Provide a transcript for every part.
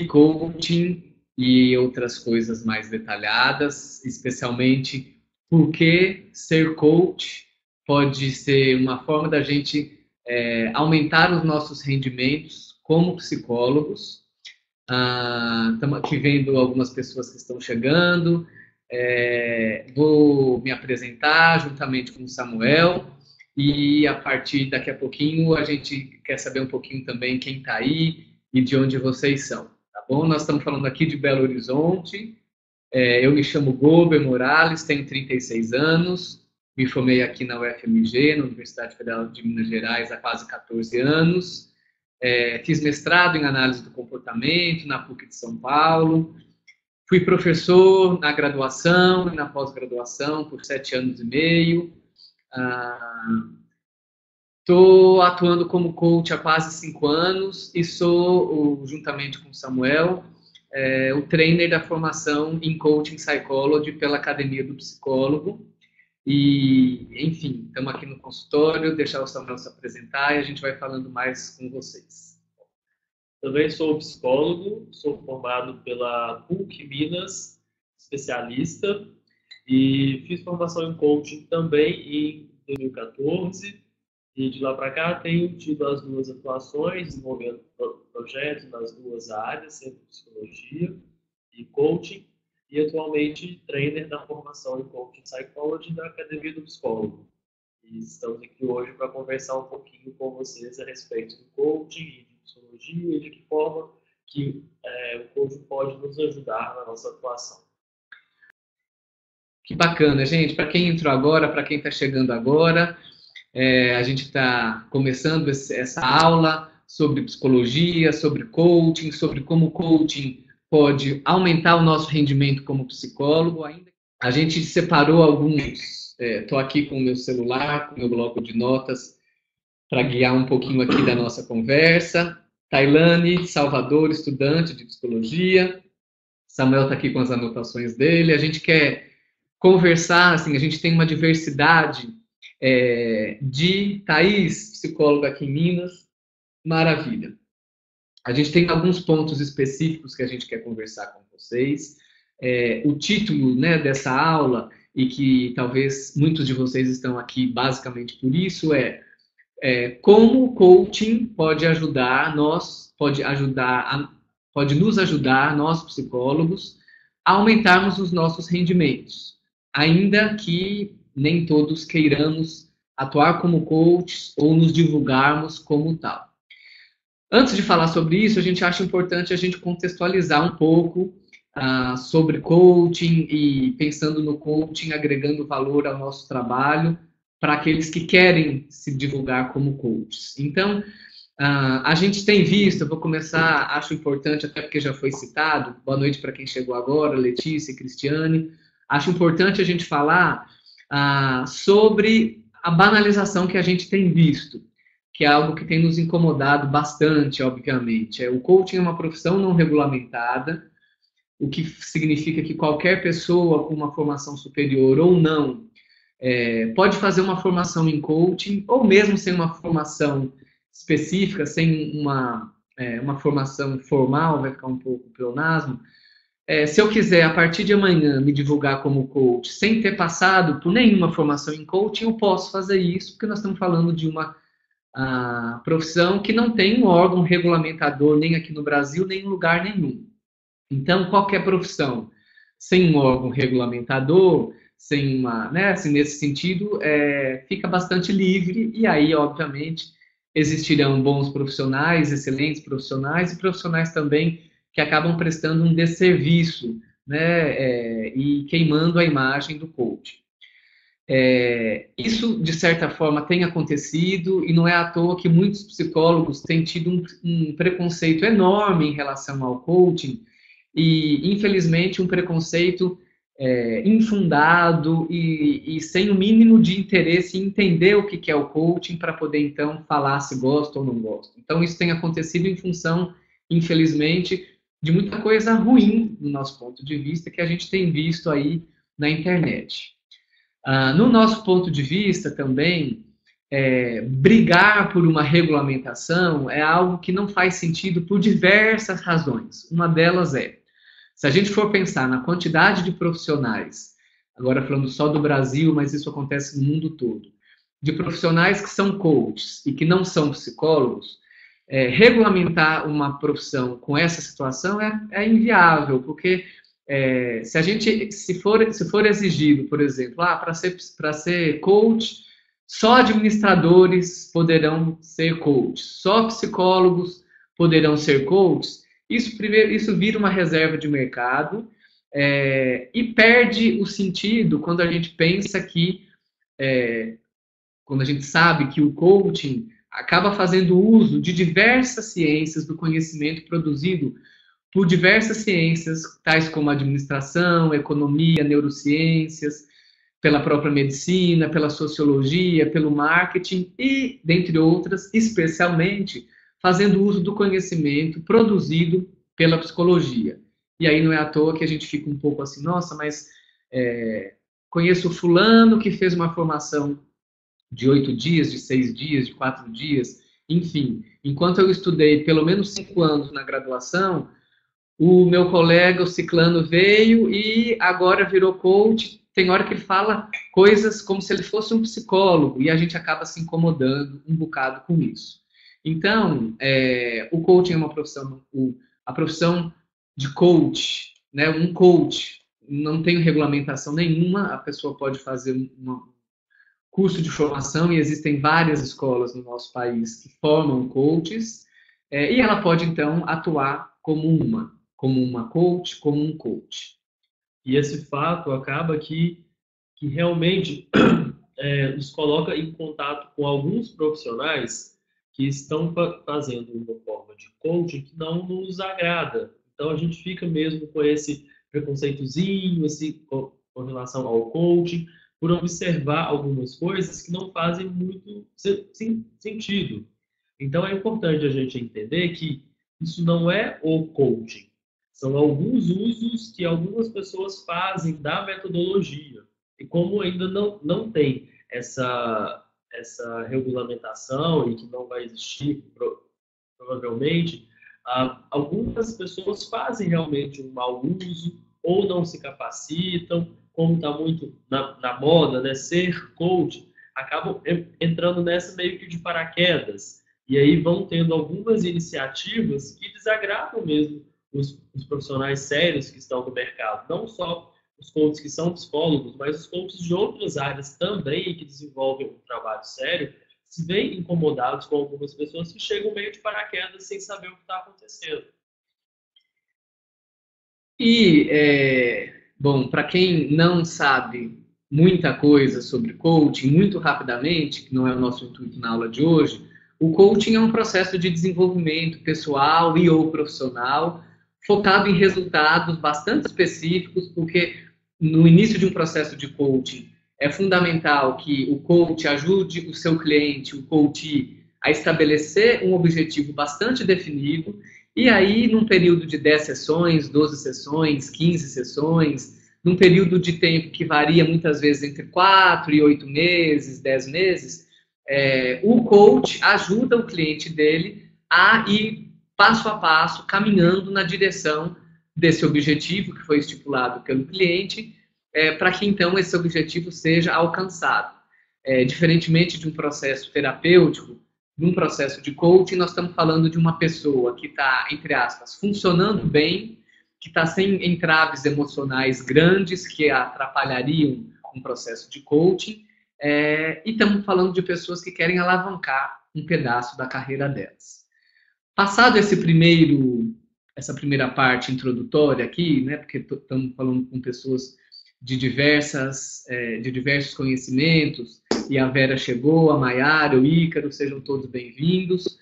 coaching e outras coisas mais detalhadas, especialmente por que ser coach pode ser uma forma da gente aumentar os nossos rendimentos como psicólogos. Estamos aqui vendo algumas pessoas que estão chegando. Vou me apresentar juntamente com o Samuel e a partir daqui a pouquinho a gente quer saber um pouquinho também quem está aí e de onde vocês são, tá bom? Nós estamos falando aqui de Belo Horizonte. Eu me chamo Gober Morales, tenho 36 anos, me formei aqui na UFMG, na Universidade Federal de Minas Gerais, há quase 14 anos. Fiz mestrado em análise do comportamento na PUC de São Paulo. Fui professor na graduação e na pós-graduação por 7 anos e meio. Estou atuando como coach há quase 5 anos e sou, juntamente com o Samuel, o trainer da formação em Coaching Psychology pela Academia do Psicólogo. E, enfim, estamos aqui no consultório, deixar o Samuel se apresentar e a gente vai falando mais com vocês. Também sou psicólogo, sou formado pela PUC Minas, especialista, e fiz formação em coaching também em 2014, e de lá para cá tenho tido as 2 atuações, desenvolvendo projetos nas 2 áreas, sempre psicologia e coaching, e atualmente trainer da formação em Coaching Psychology da Academia do Psicólogo. E estamos aqui hoje para conversar um pouquinho com vocês a respeito do coaching e de psicologia e de que forma que o coaching pode nos ajudar na nossa atuação. Que bacana, gente. Para quem entrou agora, para quem está chegando agora, a gente está começando essa aula sobre psicologia, sobre coaching, sobre como o coaching pode aumentar o nosso rendimento como psicólogo. A gente separou alguns, estou aqui com o meu celular, com o meu bloco de notas, para guiar um pouquinho aqui da nossa conversa. Tailane, Salvador, estudante de psicologia. Samuel está aqui com as anotações dele. A gente quer conversar, assim, a gente tem uma diversidade de Thaís, psicóloga aqui em Minas, maravilha. A gente tem alguns pontos específicos que a gente quer conversar com vocês. O título, né, dessa aula, e que talvez muitos de vocês estão aqui basicamente por isso, como o coaching pode nos ajudar, nós psicólogos, a aumentarmos os nossos rendimentos, ainda que nem todos queiramos atuar como coaches ou nos divulgarmos como tal. Antes de falar sobre isso, a gente acha importante a gente contextualizar um pouco sobre coaching e pensando no coaching, agregando valor ao nosso trabalho para aqueles que querem se divulgar como coaches. Então, a gente tem visto, eu vou começar, acho importante, até porque já foi citado, boa noite para quem chegou agora, Letícia e Cristiane, acho importante a gente falar sobre a banalização que a gente tem visto, que é algo que tem nos incomodado bastante, obviamente. O coaching é uma profissão não regulamentada, o que significa que qualquer pessoa com uma formação superior ou não pode fazer uma formação em coaching, ou mesmo sem uma formação específica, sem uma formação formal, vai ficar um pouco pleonasmo. Se eu quiser, a partir de amanhã, me divulgar como coach, sem ter passado por nenhuma formação em coaching, eu posso fazer isso, porque nós estamos falando de uma profissão que não tem um órgão regulamentador, nem aqui no Brasil, nem em lugar nenhum. Então, qualquer profissão sem um órgão regulamentador, sem uma, né, assim, nesse sentido, fica bastante livre, e aí, obviamente, existirão bons profissionais, excelentes profissionais, e profissionais também que acabam prestando um desserviço, né, e queimando a imagem do coach. Isso, de certa forma, tem acontecido, e não é à toa que muitos psicólogos têm tido um preconceito enorme em relação ao coaching, e, infelizmente, um preconceito infundado e sem o mínimo de interesse em entender o que é o coaching para poder, então, falar se gosta ou não gosta. Então, isso tem acontecido em função, infelizmente, de muita coisa ruim, do nosso ponto de vista, que a gente tem visto aí na internet. No nosso ponto de vista também, brigar por uma regulamentação é algo que não faz sentido por diversas razões. Uma delas se a gente for pensar na quantidade de profissionais, agora falando só do Brasil, mas isso acontece no mundo todo, de profissionais que são coaches e que não são psicólogos, regulamentar uma profissão com essa situação é inviável, porque se for exigido, por exemplo, para ser coach, só administradores poderão ser coaches, só psicólogos poderão ser coaches, isso vira uma reserva de mercado e perde o sentido quando a gente pensa que, quando a gente sabe que o coaching acaba fazendo uso de diversas ciências, do conhecimento produzido por diversas ciências, tais como administração, economia, neurociências, pela própria medicina, pela sociologia, pelo marketing e, dentre outras, especialmente fazendo uso do conhecimento produzido pela psicologia. E aí não é à toa que a gente fica um pouco assim, nossa, mas conheço fulano que fez uma formação de 8 dias, de 6 dias, de 4 dias, enfim. Enquanto eu estudei pelo menos 5 anos na graduação, o meu colega, o ciclano, veio e agora virou coach. Tem hora que ele fala coisas como se ele fosse um psicólogo e a gente acaba se incomodando um bocado com isso. Então, o coaching é uma profissão, a profissão de coach, né, um coach, não tem regulamentação nenhuma, a pessoa pode fazer um curso de formação e existem várias escolas no nosso país que formam coaches e ela pode, então, atuar como uma coach, como um coach. E esse fato acaba que realmente nos coloca em contato com alguns profissionais que estão fazendo uma forma de coaching que não nos agrada. Então, a gente fica mesmo com esse preconceitozinho, com relação ao coaching, por observar algumas coisas que não fazem muito sentido. Então, é importante a gente entender que isso não é o coaching. São alguns usos que algumas pessoas fazem da metodologia. E como ainda não tem essa regulamentação e que não vai existir, provavelmente, algumas pessoas fazem realmente um mau uso ou não se capacitam, como está muito na moda, né, ser coach, acabam entrando nessa meio que de paraquedas. E aí vão tendo algumas iniciativas que desagradam mesmo os profissionais sérios que estão no mercado. Não só os coaches que são psicólogos, mas os coaches de outras áreas também que desenvolvem um trabalho sério, se veem incomodados com algumas pessoas que chegam meio de paraquedas sem saber o que está acontecendo. E, bom, para quem não sabe muita coisa sobre coaching, muito rapidamente, que não é o nosso intuito na aula de hoje, o coaching é um processo de desenvolvimento pessoal e ou profissional, focado em resultados bastante específicos, porque no início de um processo de coaching é fundamental que o coach ajude o seu cliente, o coachee, a estabelecer um objetivo bastante definido, e aí num período de 10 sessões, 12 sessões, 15 sessões, num período de tempo que varia muitas vezes entre 4 e 8 meses, 10 meses, o coach ajuda o cliente dele a ir passo a passo, caminhando na direção desse objetivo que foi estipulado pelo cliente, para que então esse objetivo seja alcançado. Diferentemente de um processo terapêutico, num processo de coaching, nós estamos falando de uma pessoa que está, entre aspas, funcionando bem, que está sem entraves emocionais grandes que atrapalhariam um processo de coaching, e estamos falando de pessoas que querem alavancar um pedaço da carreira delas. Passado essa primeira parte introdutória aqui, né, porque estamos falando com pessoas de diversos conhecimentos, e a Vera chegou, a Maiara, o Ícaro, sejam todos bem-vindos.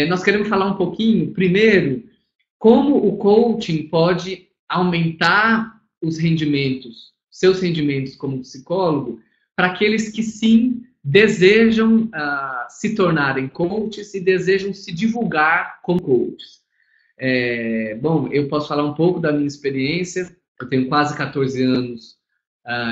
Nós queremos falar um pouquinho, primeiro, como o coaching pode aumentar os rendimentos, seus rendimentos como psicólogo, para aqueles que sim desejam se tornarem coaches e desejam se divulgar como coaches. Bom, eu posso falar um pouco da minha experiência. Eu tenho quase 14 anos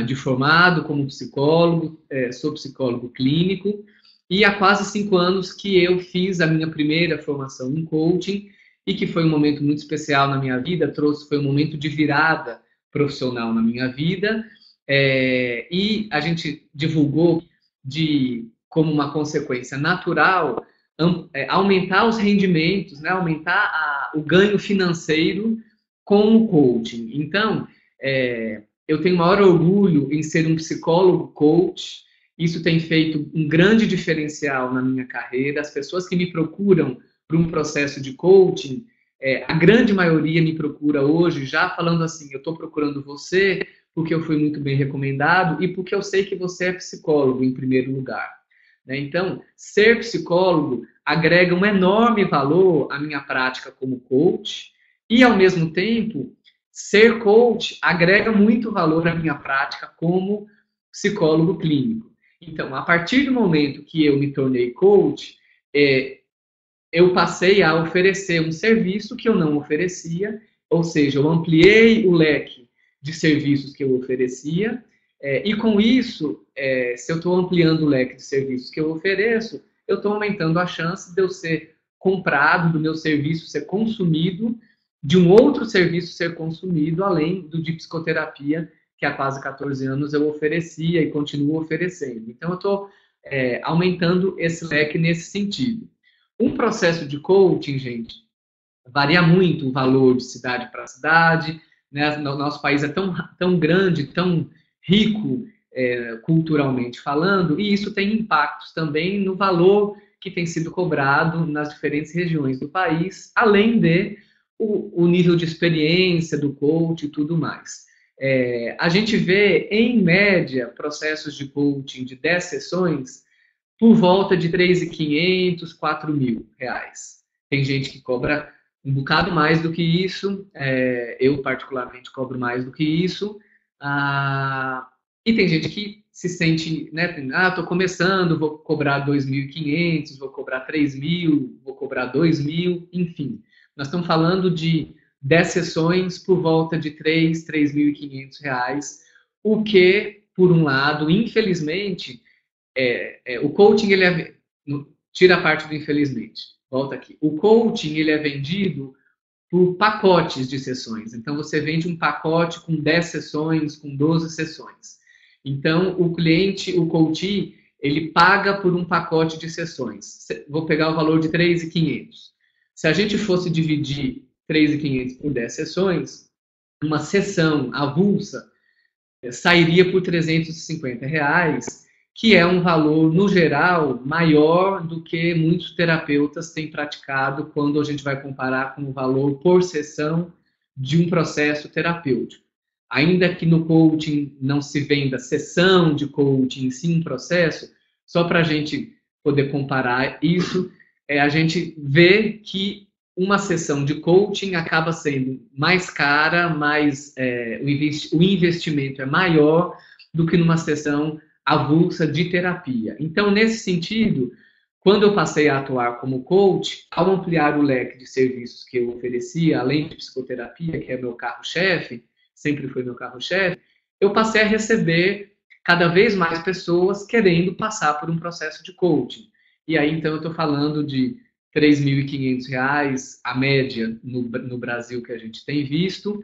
de formado como psicólogo, sou psicólogo clínico, E há quase 5 anos que eu fiz a minha primeira formação em coaching e que foi um momento muito especial na minha vida, foi um momento de virada profissional na minha vida. E a gente divulgou como uma consequência natural, aumentar os rendimentos, né, aumentar o ganho financeiro com o coaching. Então, eu tenho maior orgulho em ser um psicólogo coach. Isso tem feito um grande diferencial na minha carreira. As pessoas que me procuram para um processo de coaching, a grande maioria me procura hoje já falando assim, eu estou procurando você porque eu fui muito bem recomendado e porque eu sei que você é psicólogo em primeiro lugar. Então, ser psicólogo agrega um enorme valor à minha prática como coach e, ao mesmo tempo, ser coach agrega muito valor à minha prática como psicólogo clínico. Então, a partir do momento que eu me tornei coach, eu passei a oferecer um serviço que eu não oferecia, ou seja, eu ampliei o leque de serviços que eu oferecia, e com isso, se eu estou ampliando o leque de serviços que eu ofereço, eu estou aumentando a chance de eu ser comprado, do meu serviço ser consumido, de um outro serviço ser consumido, além do de psicoterapia, que há quase 14 anos eu oferecia e continuo oferecendo. Então, eu estou aumentando esse leque nesse sentido. Um processo de coaching, gente, varia muito o valor de cidade para cidade, né? O nosso país é tão grande, tão rico culturalmente falando, e isso tem impactos também no valor que tem sido cobrado nas diferentes regiões do país, além de o nível de experiência do coach e tudo mais. A gente vê, em média, processos de coaching de 10 sessões por volta de R$ 3.500, R$ 4.000. Tem gente que cobra um bocado mais do que isso, eu particularmente cobro mais do que isso, e tem gente que se sente, né, estou começando, vou cobrar 2.500, vou cobrar 3.000, vou cobrar 2.000, enfim. Nós estamos falando de 10 sessões por volta de R$ 3.500, o que, por um lado, infelizmente, o coaching, tira a parte do infelizmente, volta aqui. O coaching, ele é vendido por pacotes de sessões. Então, você vende um pacote com 10 sessões, com 12 sessões. Então, o cliente, o coach, ele paga por um pacote de sessões. Vou pegar o valor de R$ 3.500. Se a gente fosse dividir R$ 3.500 por 10 sessões, uma sessão avulsa sairia por R$ 350, que é um valor, no geral, maior do que muitos terapeutas têm praticado quando a gente vai comparar com o valor por sessão de um processo terapêutico. Ainda que no coaching não se venda sessão de coaching, sim um processo, só para a gente poder comparar isso, a gente vê que uma sessão de coaching acaba sendo mais cara, o investimento é maior do que numa sessão avulsa de terapia. Então, nesse sentido, quando eu passei a atuar como coach, ao ampliar o leque de serviços que eu oferecia, além de psicoterapia, que é meu carro-chefe, sempre foi meu carro-chefe, eu passei a receber cada vez mais pessoas querendo passar por um processo de coaching. E aí, então, eu estou falando de R$ 3.500, a média no Brasil que a gente tem visto.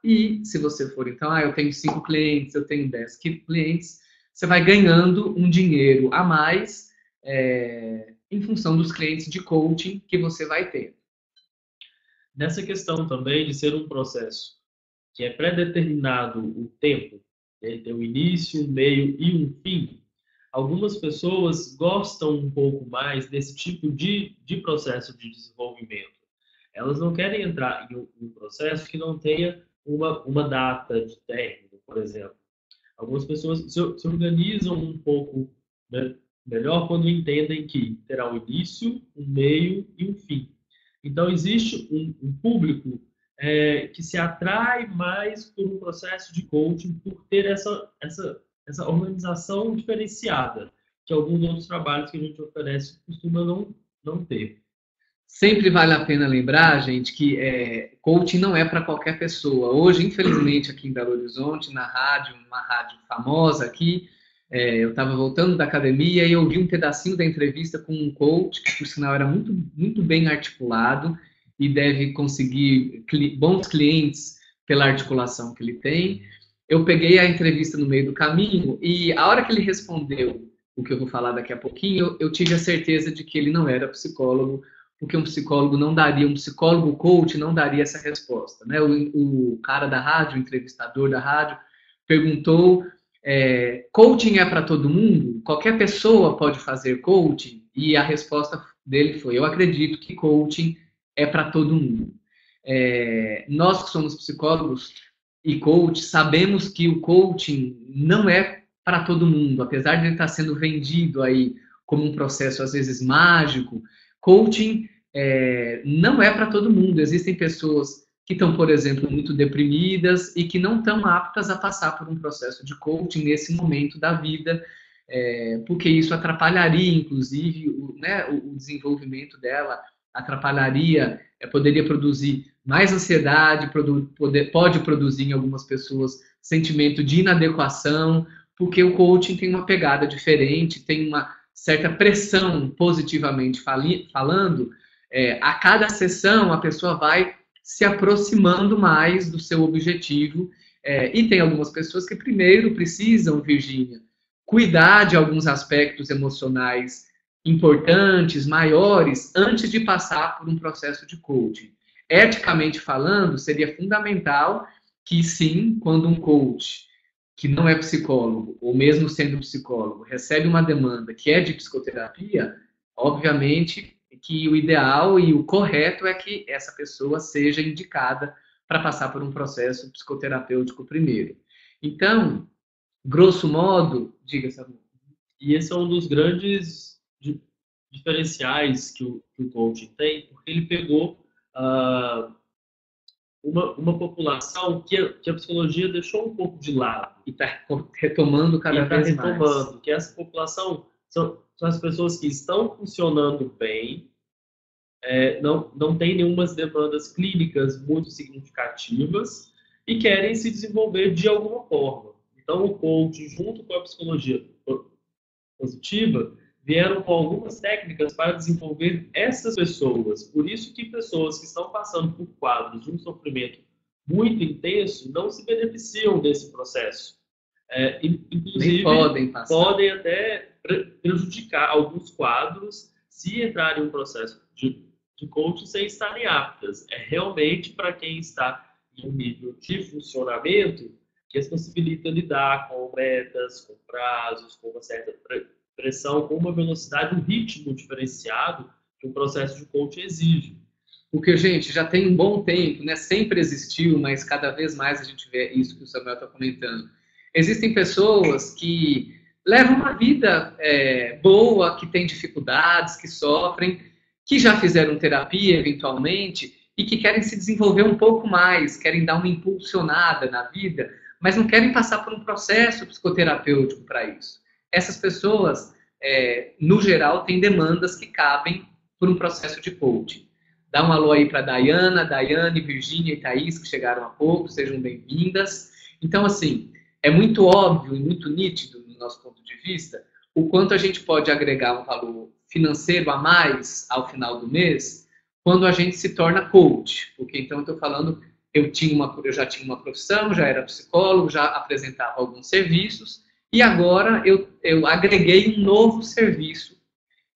E se você for, então, eu tenho 5 clientes, eu tenho 10 clientes, você vai ganhando um dinheiro a mais em função dos clientes de coaching que você vai ter. Nessa questão também de ser um processo que é pré-determinado o tempo, ele tem um início, um meio e um fim, algumas pessoas gostam um pouco mais desse tipo de processo de desenvolvimento. Elas não querem entrar em um processo que não tenha uma data de término, por exemplo. Algumas pessoas se organizam um pouco, né, melhor quando entendem que terá um início, um meio e um fim. Então, existe um público que se atrai mais por um processo de coaching, por ter essa organização diferenciada, que alguns outros trabalhos que a gente oferece costuma não ter. Sempre vale a pena lembrar, gente, que coaching não é para qualquer pessoa. Hoje, infelizmente, aqui em Belo Horizonte, na rádio, uma rádio famosa aqui, Eu estava voltando da academia e eu vi um pedacinho da entrevista com um coach, que por sinal era muito, muito bem articulado e deve conseguir bons clientes pela articulação que ele tem. Eu peguei a entrevista no meio do caminho e a hora que ele respondeu o que eu vou falar daqui a pouquinho, eu tive a certeza de que ele não era psicólogo, porque um psicólogo não daria, um psicólogo coach não daria essa resposta, né? O cara da rádio, o entrevistador da rádio, perguntou: coaching é para todo mundo? Qualquer pessoa pode fazer coaching? E a resposta dele foi: eu acredito que coaching é para todo mundo. Nós que somos psicólogos e coach, sabemos que o coaching não é para todo mundo, apesar de ele estar sendo vendido aí como um processo às vezes mágico. Coaching não é para todo mundo. Existem pessoas que estão, por exemplo, muito deprimidas e que não estão aptas a passar por um processo de coaching nesse momento da vida, porque isso atrapalharia, inclusive, o desenvolvimento dela, atrapalharia, poderia produzir mais ansiedade, pode produzir em algumas pessoas sentimento de inadequação, porque o coaching tem uma pegada diferente, tem uma certa pressão, positivamente falando. A cada sessão a pessoa vai se aproximando mais do seu objetivo, e tem algumas pessoas que primeiro precisam, Virgínia, cuidar de alguns aspectos emocionais importantes, maiores, antes de passar por um processo de coaching. Eticamente falando, seria fundamental que sim, quando um coach que não é psicólogo, ou mesmo sendo psicólogo, recebe uma demanda que é de psicoterapia, obviamente que o ideal e o correto é que essa pessoa seja indicada para passar por um processo psicoterapêutico primeiro. Então, grosso modo, diga, Samu. E esse é um dos grandes diferenciais que o coaching tem, porque ele pegou uma população que a psicologia deixou um pouco de lado. E está retomando cada vez mais. Que essa população são as pessoas que estão funcionando bem, não tem nenhuma demandas clínicas muito significativas e querem se desenvolver de alguma forma. Então, o coaching, junto com a psicologia positiva, vieram com algumas técnicas para desenvolver essas pessoas. Por isso que pessoas que estão passando por quadros de um sofrimento muito intenso não se beneficiam desse processo. Inclusive, podem até prejudicar alguns quadros se entrarem em um processo de coaching sem estarem aptas. É realmente para quem está em um nível de funcionamento que as possibilita lidar com metas, com prazos, com uma certa pressão, com uma velocidade, um ritmo diferenciado que um processo de coaching exige. Porque, gente, já tem um bom tempo, né? Sempre existiu, mas cada vez mais a gente vê isso que o Samuel está comentando. Existem pessoas que levam uma vida boa, que têm dificuldades, que sofrem, que já fizeram terapia eventualmente e que querem se desenvolver um pouco mais, querem dar uma impulsionada na vida, mas não querem passar por um processo psicoterapêutico para isso. Essas pessoas, no geral, têm demandas que cabem por um processo de coaching. Dá um alô aí para Daiane, Virgínia e Thaís, que chegaram há pouco, sejam bem-vindas. Então, assim, é muito óbvio e muito nítido, no nosso ponto de vista, o quanto a gente pode agregar um valor financeiro a mais ao final do mês quando a gente se torna coach. Porque, então, eu estou falando, eu já tinha uma profissão, já era psicólogo, já apresentava alguns serviços, e agora eu agreguei um novo serviço,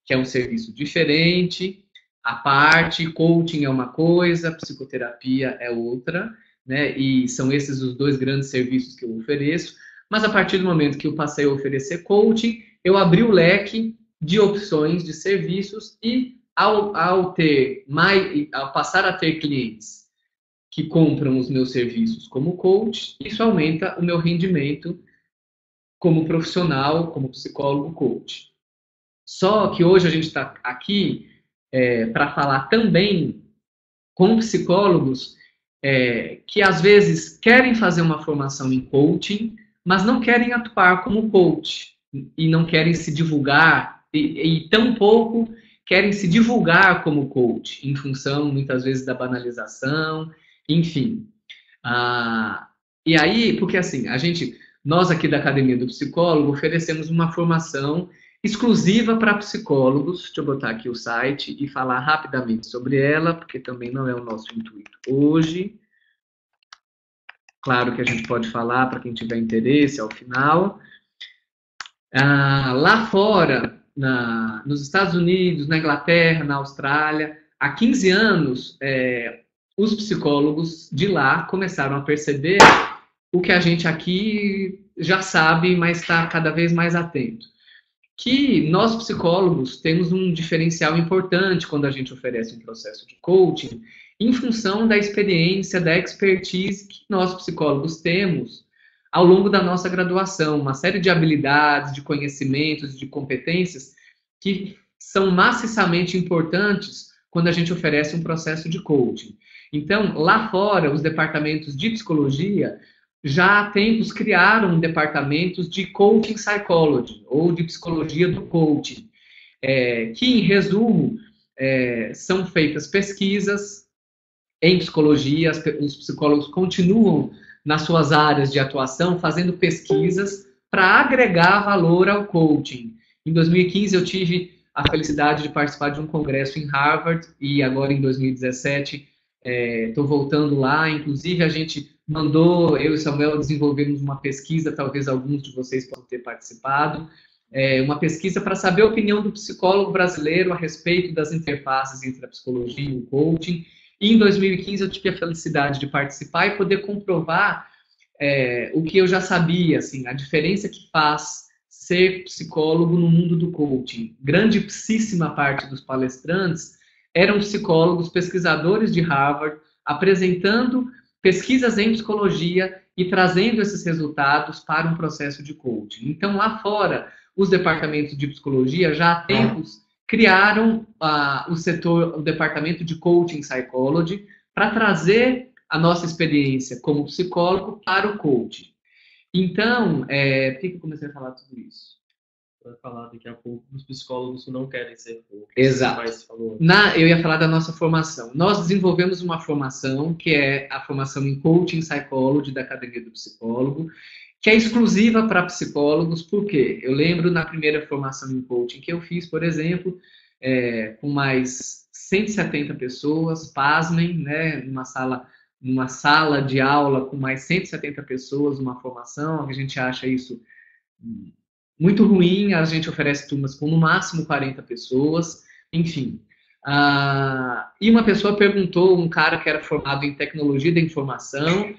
que é um serviço diferente, à parte. Coaching é uma coisa, psicoterapia é outra, né? E são esses os dois grandes serviços que eu ofereço. Mas a partir do momento que eu passei a oferecer coaching, eu abri o leque de opções de serviços e ao passar a ter clientes que compram os meus serviços como coach, isso aumenta o meu rendimento como profissional, como psicólogo coach. Só que hoje a gente está aqui para falar também com psicólogos que às vezes querem fazer uma formação em coaching, mas não querem atuar como coach e não querem se divulgar e tampouco querem se divulgar como coach, em função muitas vezes da banalização, enfim. E aí, porque assim, a gente Nós aqui da Academia do Psicólogo oferecemos uma formação exclusiva para psicólogos. Deixa eu botar aqui o site e falar rapidamente sobre ela, porque também não é o nosso intuito hoje. Claro que a gente pode falar para quem tiver interesse ao final. Lá fora, nos Estados Unidos, na Inglaterra, na Austrália, há 15 anos, os psicólogos de lá começaram a perceber o que a gente aqui já sabe, mas está cada vez mais atento. Que nós, psicólogos, temos um diferencial importante quando a gente oferece um processo de coaching, em função da experiência, da expertise que nós, psicólogos, temos ao longo da nossa graduação, uma série de habilidades, de conhecimentos, de competências que são maciçamente importantes quando a gente oferece um processo de coaching. Então, lá fora, os departamentos de psicologia já há tempos criaram departamentos de coaching psychology, ou de psicologia do coaching, que, em resumo, são feitas pesquisas em psicologia, os psicólogos continuam nas suas áreas de atuação, fazendo pesquisas para agregar valor ao coaching. Em 2015, eu tive a felicidade de participar de um congresso em Harvard, e agora em 2017 estou voltando lá. Inclusive, a gente mandou, eu e Samuel desenvolvemos uma pesquisa, talvez alguns de vocês possam ter participado, uma pesquisa para saber a opinião do psicólogo brasileiro a respeito das interfaces entre a psicologia e o coaching. E em 2015 eu tive a felicidade de participar e poder comprovar o que eu já sabia, assim, a diferença que faz ser psicólogo no mundo do coaching. Grandíssima parte dos palestrantes eram psicólogos, pesquisadores de Harvard, apresentando pesquisas em psicologia e trazendo esses resultados para um processo de coaching. Então, lá fora, os departamentos de psicologia já há tempos criaram o departamento de Coaching Psychology para trazer a nossa experiência como psicólogo para o coaching. Então, por que eu comecei a falar tudo isso? Vai falar daqui a pouco dos psicólogos que não querem ser coaches. Exato. Eu ia falar da nossa formação. Nós desenvolvemos uma formação que é a formação em Coaching Psychology da Academia do Psicólogo, que é exclusiva para psicólogos. Por quê? Eu lembro na primeira formação em coaching que eu fiz, por exemplo, com mais 170 pessoas, pasmem, né, numa sala de aula com mais 170 pessoas, uma formação, a gente acha isso muito ruim. A gente oferece turmas com no máximo 40 pessoas, enfim. E uma pessoa perguntou, um cara que era formado em tecnologia da informação,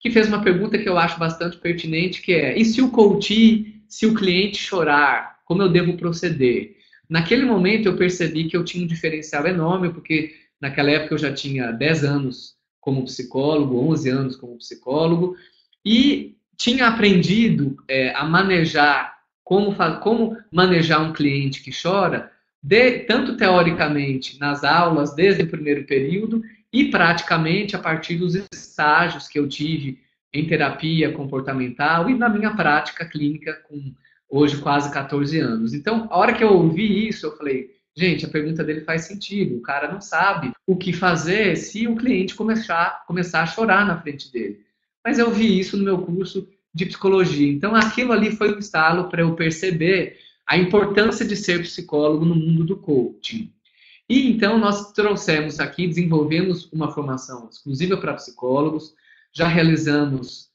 que fez uma pergunta que eu acho bastante pertinente, que é: e se o coach, se o cliente chorar, como eu devo proceder? Naquele momento eu percebi que eu tinha um diferencial enorme, porque naquela época eu já tinha 10 anos como psicólogo, 11 anos como psicólogo, e tinha aprendido a manejar, como manejar um cliente que chora, tanto teoricamente nas aulas, desde o primeiro período, e praticamente a partir dos estágios que eu tive em terapia comportamental e na minha prática clínica com hoje quase 14 anos. Então, a hora que eu ouvi isso, eu falei, gente, a pergunta dele faz sentido. O cara não sabe o que fazer se o cliente começar a chorar na frente dele. Mas eu vi isso no meu curso de psicologia. Então, aquilo ali foi um estalo para eu perceber a importância de ser psicólogo no mundo do coaching. E então nós trouxemos aqui, desenvolvemos uma formação exclusiva para psicólogos, já realizamos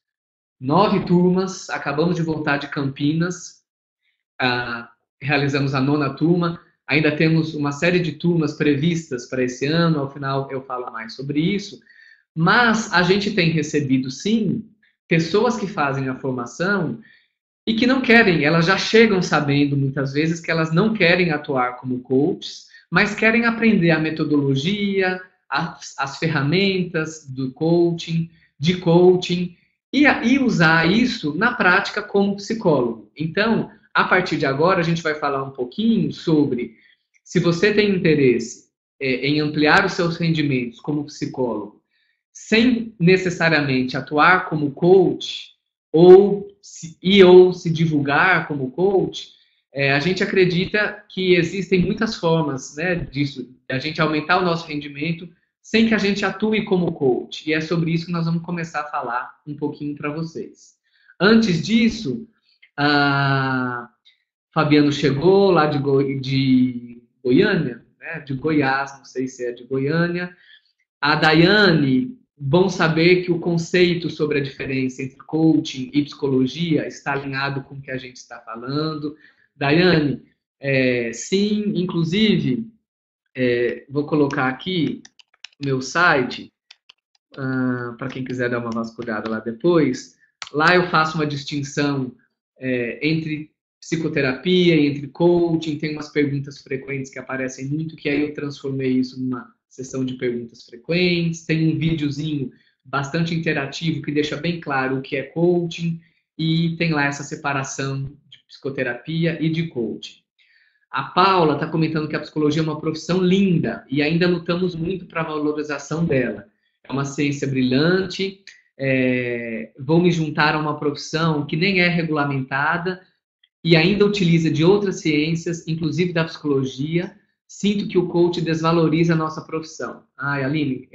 9 turmas, acabamos de voltar de Campinas, realizamos a 9ª turma, ainda temos uma série de turmas previstas para esse ano, ao final eu falo mais sobre isso, mas a gente tem recebido, sim, pessoas que fazem a formação e que não querem, elas já chegam sabendo muitas vezes que elas não querem atuar como coaches, mas querem aprender a metodologia, as ferramentas do coaching, de coaching, e usar isso na prática como psicólogo. Então, a partir de agora, a gente vai falar um pouquinho sobre, se você tem interesse em ampliar os seus rendimentos como psicólogo, sem necessariamente atuar como coach, ou se divulgar como coach, a gente acredita que existem muitas formas, né, disso, a gente aumentar o nosso rendimento sem que a gente atue como coach. E é sobre isso que nós vamos começar a falar um pouquinho para vocês. Antes disso, Fabiano chegou lá de Goiânia, né? De Goiás, não sei se é de Goiânia. A Daiane, bom saber que o conceito sobre a diferença entre coaching e psicologia está alinhado com o que a gente está falando. Daiane, sim, inclusive, vou colocar aqui o meu site, para quem quiser dar uma vasculhada lá depois. Lá eu faço uma distinção entre psicoterapia e entre coaching. Tem umas perguntas frequentes que aparecem muito, que aí eu transformei isso numa sessão de perguntas frequentes. Tem um videozinho bastante interativo que deixa bem claro o que é coaching, e tem lá essa separação de psicoterapia e de coaching. A Paula está comentando que a psicologia é uma profissão linda e ainda lutamos muito para a valorização dela. É uma ciência brilhante. Vou me juntar a uma profissão que nem é regulamentada e ainda utiliza de outras ciências, inclusive da psicologia. Sinto que o coach desvaloriza a nossa profissão. Aline?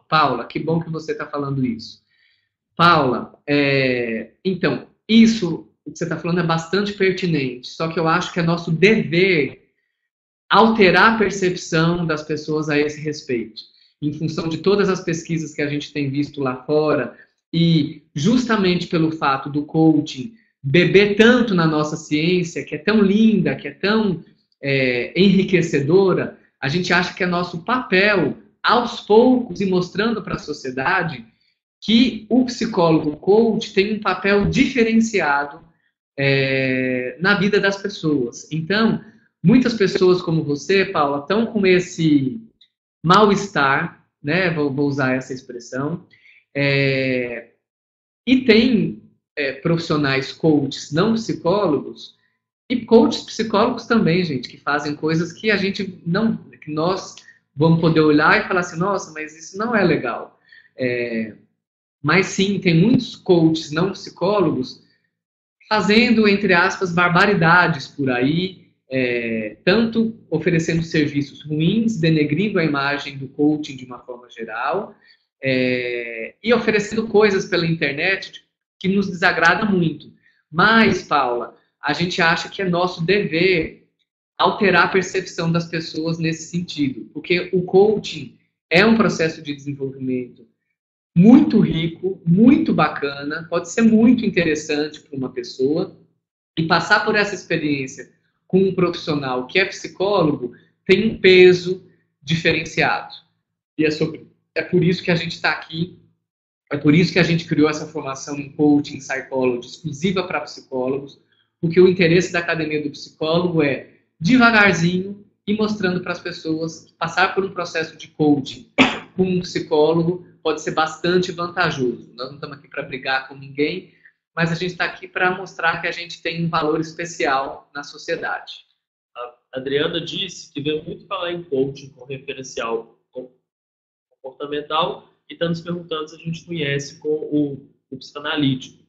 Paula, que bom que você está falando isso. Paula, então, isso que você está falando é bastante pertinente, só que eu acho que é nosso dever alterar a percepção das pessoas a esse respeito, em função de todas as pesquisas que a gente tem visto lá fora, e justamente pelo fato do coaching beber tanto na nossa ciência, que é tão linda, que é tão enriquecedora, a gente acha que é nosso papel, aos poucos, e mostrando para a sociedade que o psicólogo coach tem um papel diferenciado na vida das pessoas. Então, muitas pessoas como você, Paula, estão com esse mal-estar, né? Vou usar essa expressão, e tem profissionais coaches não psicólogos, e coaches psicólogos também, gente, que fazem coisas que que nós vamos poder olhar e falar assim, nossa, mas isso não é legal. Mas sim, tem muitos coaches não psicólogos fazendo, entre aspas, barbaridades por aí, tanto oferecendo serviços ruins, denegrindo a imagem do coaching de uma forma geral, e oferecendo coisas pela internet que nos desagrada muito. Mas, Paula, a gente acha que é nosso dever alterar a percepção das pessoas nesse sentido, porque o coaching é um processo de desenvolvimento muito rico, muito bacana, pode ser muito interessante para uma pessoa, e passar por essa experiência com um profissional que é psicólogo tem um peso diferenciado. E é por isso que a gente está aqui, é por isso que a gente criou essa formação em Coaching Psychology exclusiva para psicólogos, porque o interesse da Academia do Psicólogo é, devagarzinho, ir mostrando para as pessoas que passar por um processo de coaching com um psicólogo pode ser bastante vantajoso. Nós não estamos aqui para brigar com ninguém, mas a gente está aqui para mostrar que a gente tem um valor especial na sociedade. A Adriana disse que veio muito falar em coaching com referencial comportamental e está nos perguntando se a gente conhece com o psicanalítico.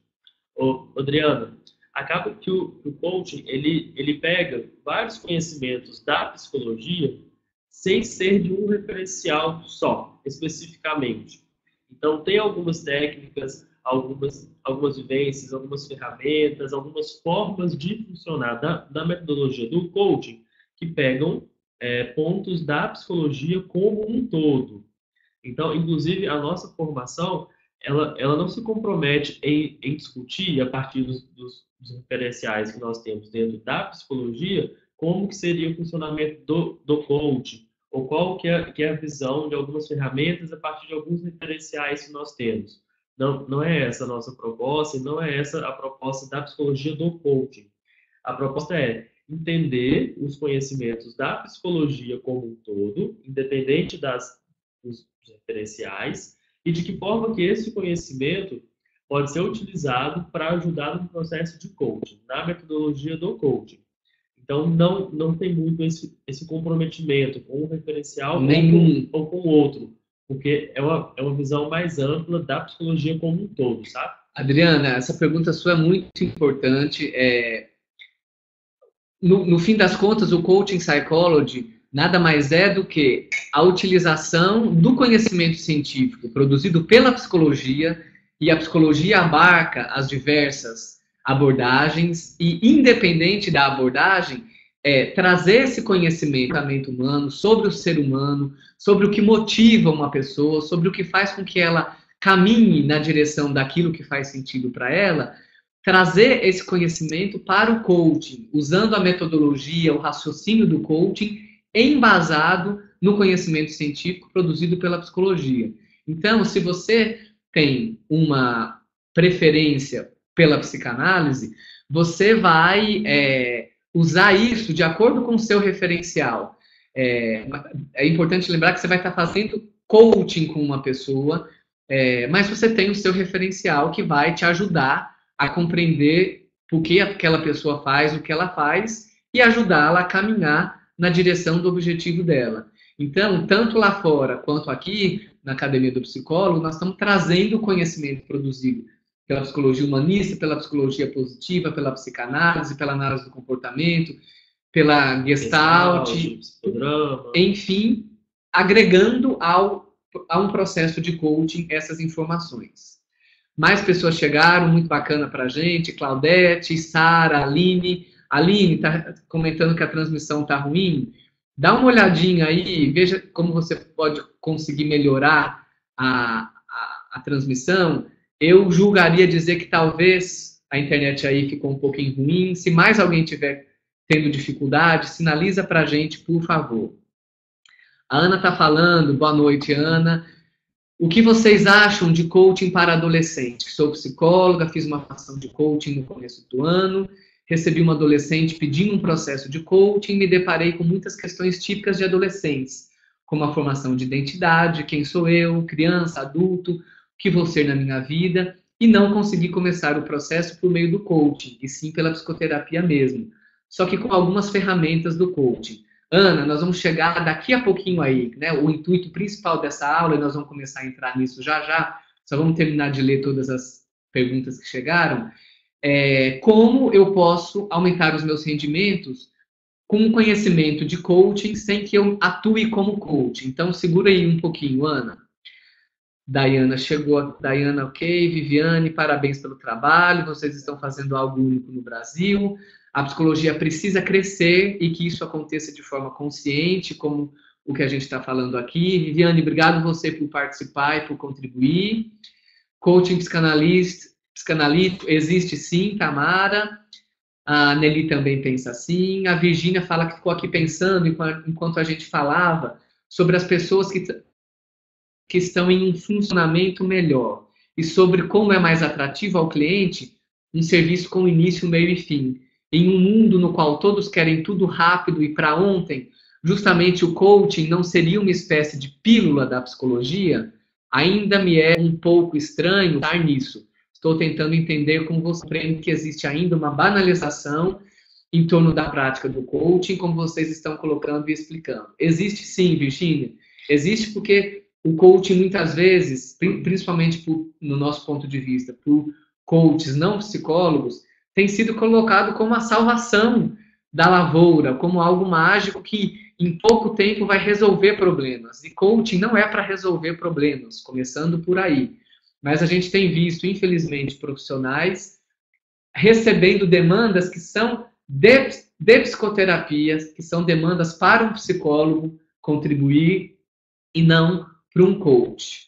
Adriana, acaba que o coaching ele pega vários conhecimentos da psicologia sem ser de um referencial só, especificamente. Então, tem algumas técnicas, algumas vivências, algumas ferramentas, algumas formas de funcionar da metodologia do coaching que pegam pontos da psicologia como um todo. Então, inclusive, a nossa formação, ela não se compromete em discutir, a partir dos referenciais que nós temos dentro da psicologia, como que seria o funcionamento do coaching, ou qual que é a visão de algumas ferramentas a partir de alguns referenciais que nós temos. Não é essa a nossa proposta, e não é essa a proposta da psicologia do coaching. A proposta é entender os conhecimentos da psicologia como um todo, independente dos referenciais, e de que forma que esse conhecimento pode ser utilizado para ajudar no processo de coaching, na metodologia do coaching. Então, não tem muito esse comprometimento com um referencial ou com o outro, porque é uma visão mais ampla da psicologia como um todo, sabe? Adriana, essa pergunta sua é muito importante. No fim das contas, o Coaching Psychology nada mais é do que a utilização do conhecimento científico produzido pela psicologia E a psicologia abarca as diversas abordagens e, independente da abordagem, trazer esse conhecimento humano, sobre o ser humano, sobre o que motiva uma pessoa, sobre o que faz com que ela caminhe na direção daquilo que faz sentido para ela, trazer esse conhecimento para o coaching, usando a metodologia, o raciocínio do coaching, embasado no conhecimento científico produzido pela psicologia. Então, se você tem uma preferência pela psicanálise, você vai usar isso de acordo com o seu referencial. É importante lembrar que você vai estar fazendo coaching com uma pessoa, mas você tem o seu referencial que vai te ajudar a compreender por que aquela pessoa faz o que ela faz e ajudá-la a caminhar na direção do objetivo dela. Então, tanto lá fora quanto aqui, na Academia do Psicólogo, nós estamos trazendo o conhecimento produzido pela psicologia humanista, pela psicologia positiva, pela psicanálise, pela análise do comportamento, pela Gestalt, enfim, agregando a um processo de coaching essas informações. Mais pessoas chegaram, muito bacana para a gente, Claudete, Sara, Aline. Aline está comentando que a transmissão está ruim. Dá uma olhadinha aí, veja como você pode conseguir melhorar a transmissão. Eu julgaria dizer que talvez a internet aí ficou um pouquinho ruim. Se mais alguém tiver tendo dificuldade, sinaliza para a gente, por favor. A Ana está falando, boa noite, Ana. O que vocês acham de coaching para adolescentes? Sou psicóloga, fiz uma formação de coaching no começo do ano, recebi uma adolescente pedindo um processo de coaching e me deparei com muitas questões típicas de adolescentes, como a formação de identidade, quem sou eu, criança, adulto, o que vou ser na minha vida, e não consegui começar o processo por meio do coaching, e sim pela psicoterapia mesmo, só que com algumas ferramentas do coaching. Ana, nós vamos chegar daqui a pouquinho aí, né? O intuito principal dessa aula, e nós vamos começar a entrar nisso já já, só vamos terminar de ler todas as perguntas que chegaram. Como eu posso aumentar os meus rendimentos com um conhecimento de coaching sem que eu atue como coach? Então, segura aí um pouquinho, Ana. Daiana chegou. Daiana, ok. Viviane, parabéns pelo trabalho. Vocês estão fazendo algo único no Brasil. A psicologia precisa crescer e que isso aconteça de forma consciente, como o que a gente está falando aqui. Viviane, obrigado você por participar e por contribuir. Coaching psicanalítico existe sim, Tamara. A Nelly também pensa assim. A Virgínia fala que ficou aqui pensando, enquanto a gente falava, sobre as pessoas que estão em um funcionamento melhor e sobre como é mais atrativo ao cliente um serviço com início, meio e fim. Em um mundo no qual todos querem tudo rápido e para ontem, justamente o coaching não seria uma espécie de pílula da psicologia? Ainda me é um pouco estranho estar nisso. Estou tentando entender como você compreende que existe ainda uma banalização em torno da prática do coaching, como vocês estão colocando e explicando. Existe sim, Virginia. Existe porque o coaching, muitas vezes, principalmente no nosso ponto de vista, por coaches não psicólogos, tem sido colocado como a salvação da lavoura, como algo mágico que em pouco tempo vai resolver problemas. E coaching não é para resolver problemas, começando por aí. Mas a gente tem visto, infelizmente, profissionais recebendo demandas que são de psicoterapia, que são demandas para um psicólogo contribuir e não para um coach.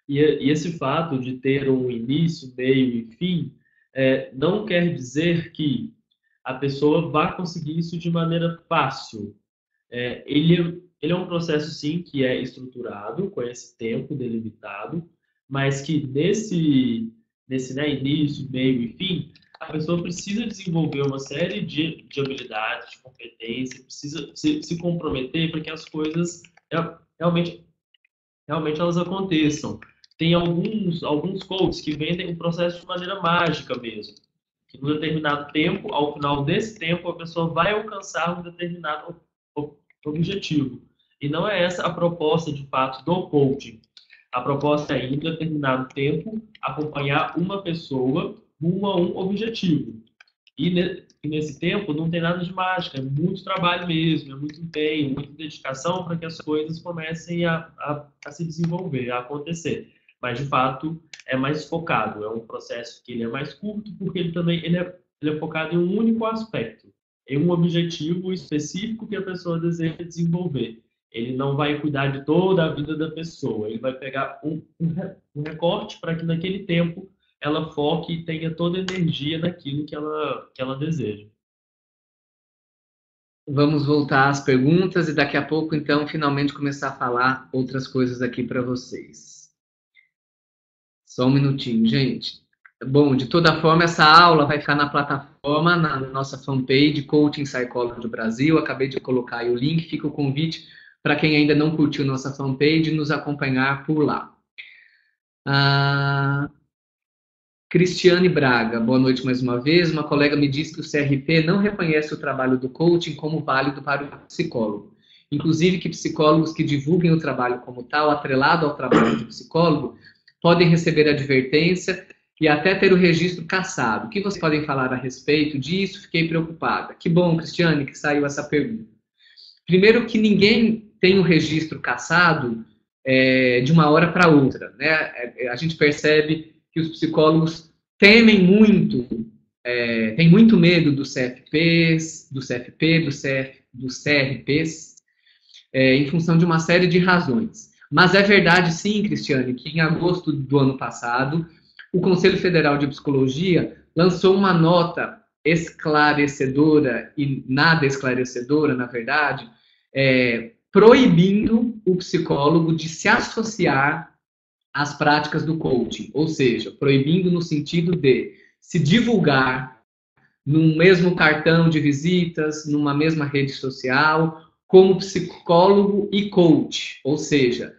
E esse fato de ter um início, meio e fim não quer dizer que a pessoa vá conseguir isso de maneira fácil. Ele é um processo, sim, que é estruturado, com esse tempo delimitado, mas que nesse início, meio e fim, a pessoa precisa desenvolver uma série de habilidades, de competências, precisa se comprometer para que as coisas realmente elas aconteçam. Tem alguns coaches que vendem o processo de maneira mágica mesmo. Que num determinado tempo, ao final desse tempo, a pessoa vai alcançar um determinado objetivo. E não é essa a proposta, de fato, do coaching. A proposta é, em determinado tempo, acompanhar uma pessoa rumo a um objetivo. E nesse tempo não tem nada de mágica, é muito trabalho mesmo, é muito empenho, muita dedicação para que as coisas comecem a se desenvolver, a acontecer. Mas, de fato, é mais focado. É um processo que ele é mais curto, porque ele é focado em um único aspecto, em um objetivo específico que a pessoa deseja desenvolver. Ele não vai cuidar de toda a vida da pessoa, ele vai pegar um recorte para que naquele tempo ela foque e tenha toda a energia naquilo que ela deseja. Vamos voltar às perguntas e daqui a pouco, então, finalmente começar a falar outras coisas aqui para vocês. Só um minutinho, gente. Bom, de toda forma, essa aula vai ficar na plataforma, na nossa fanpage, Coaching Psychology do Brasil. Acabei de colocar aí o link, fica o convite para quem ainda não curtiu nossa fanpage, nos acompanhar por lá. Cristiane Braga, boa noite mais uma vez. Uma colega me disse que o CRP não reconhece o trabalho do coaching como válido para o psicólogo. Inclusive que psicólogos que divulguem o trabalho como tal, atrelado ao trabalho do psicólogo, podem receber advertência e até ter o registro cassado. O que vocês podem falar a respeito disso? Fiquei preocupada. Que bom, Cristiane, que saiu essa pergunta. Primeiro que ninguém tem o registro cassado de uma hora para outra, né? A gente percebe que os psicólogos temem muito, têm muito medo dos CFPs, dos CRPs, em função de uma série de razões. Mas é verdade, sim, Cristiane, que em agosto do ano passado, o Conselho Federal de Psicologia lançou uma nota esclarecedora e nada esclarecedora, na verdade, proibindo o psicólogo de se associar às práticas do coaching, ou seja, proibindo no sentido de se divulgar num mesmo cartão de visitas, numa mesma rede social, como psicólogo e coach, ou seja,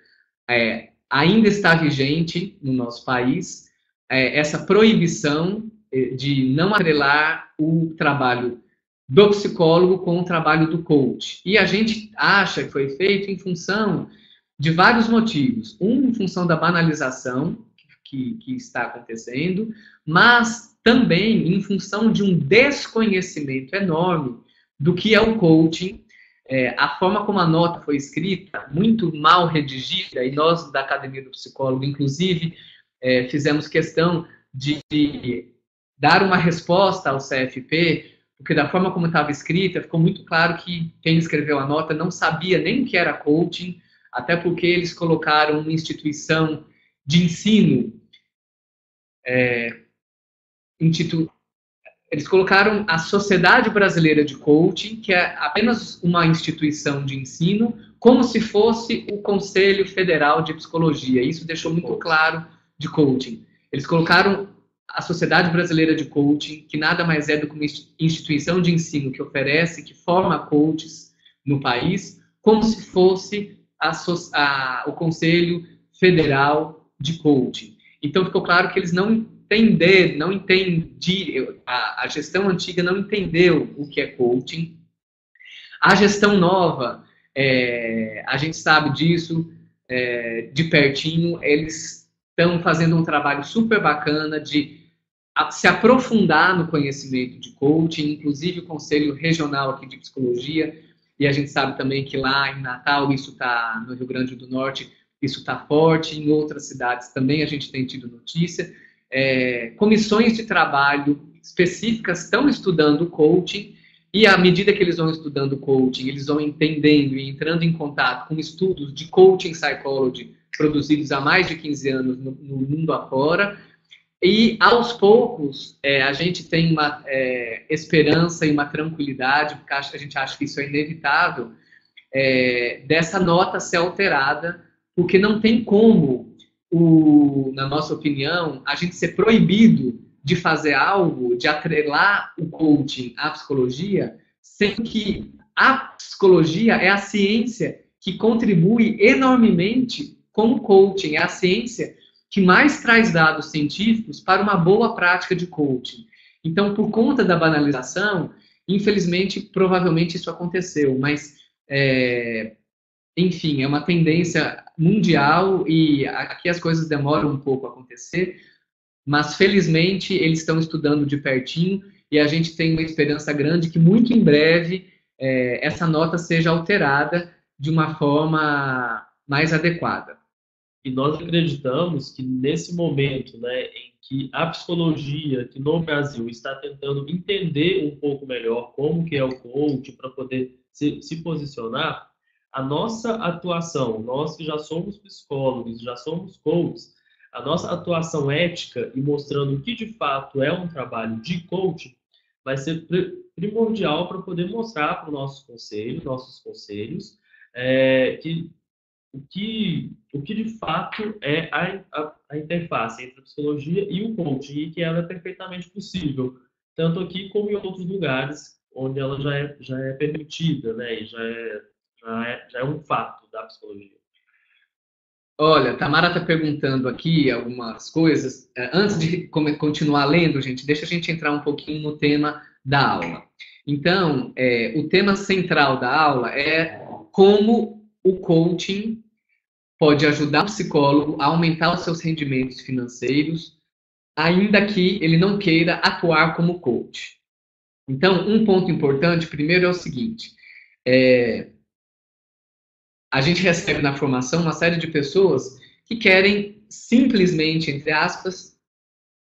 ainda está vigente no nosso país essa proibição de não atrelar o trabalho do psicólogo com o trabalho do coach. E a gente acha que foi feito em função de vários motivos. Um, em função da banalização que está acontecendo, mas também em função de um desconhecimento enorme do que é o coaching. A forma como a nota foi escrita, muito mal redigida, e nós da Academia do Psicólogo, inclusive, fizemos questão de dar uma resposta ao CFP, porque da forma como estava escrita, ficou muito claro que quem escreveu a nota não sabia nem o que era coaching, até porque eles colocaram uma instituição de ensino, eles colocaram a Sociedade Brasileira de Coaching, que é apenas uma instituição de ensino, como se fosse o Conselho Federal de Psicologia. Isso deixou muito claro de coaching. Eles colocaram a Sociedade Brasileira de Coaching, que nada mais é do que uma instituição de ensino que oferece, que forma coaches no país, como se fosse o Conselho Federal de Coaching. Então ficou claro que eles não entendiam, a gestão antiga não entendeu o que é coaching. A gestão nova, a gente sabe disso de pertinho, eles estão fazendo um trabalho super bacana de se aprofundar no conhecimento de coaching, inclusive o Conselho Regional aqui de Psicologia, e a gente sabe também que lá em Natal, isso está no Rio Grande do Norte, isso está forte, em outras cidades também a gente tem tido notícia. Comissões de trabalho específicas estão estudando coaching, e à medida que eles vão estudando coaching, eles vão entendendo e entrando em contato com estudos de coaching psychology produzidos há mais de 15 anos no mundo afora, e aos poucos a gente tem uma esperança e uma tranquilidade, porque a gente acha que isso é inevitável, dessa nota ser alterada, porque não tem como, na nossa opinião, a gente ser proibido de fazer algo, de atrelar o coaching à psicologia, sendo que a psicologia é a ciência que contribui enormemente com o coaching, é a ciência que mais traz dados científicos para uma boa prática de coaching. Então, por conta da banalização, infelizmente, provavelmente isso aconteceu, mas, enfim, é uma tendência mundial e aqui as coisas demoram um pouco a acontecer, mas, felizmente, eles estão estudando de pertinho e a gente tem uma esperança grande que, muito em breve, essa nota seja alterada de uma forma mais adequada. E nós acreditamos que nesse momento, né, em que a psicologia aqui no Brasil está tentando entender um pouco melhor como que é o coaching para poder se posicionar, a nossa atuação, nós que já somos psicólogos, já somos coaches, a nossa atuação ética e mostrando o que de fato é um trabalho de coaching vai ser primordial para poder mostrar para os nossos conselhos, que o que de fato é a interface entre a psicologia e o coaching, e que ela é perfeitamente possível, tanto aqui como em outros lugares onde ela já é permitida, né? E já é um fato da psicologia. Olha, Tamara está perguntando aqui algumas coisas. Antes de continuar lendo, gente, deixa a gente entrar um pouquinho no tema da aula. Então, o tema central da aula é como o coaching pode ajudar o psicólogo a aumentar os seus rendimentos financeiros, ainda que ele não queira atuar como coach. Então, um ponto importante, primeiro, é o seguinte: a gente recebe na formação uma série de pessoas que querem simplesmente, entre aspas,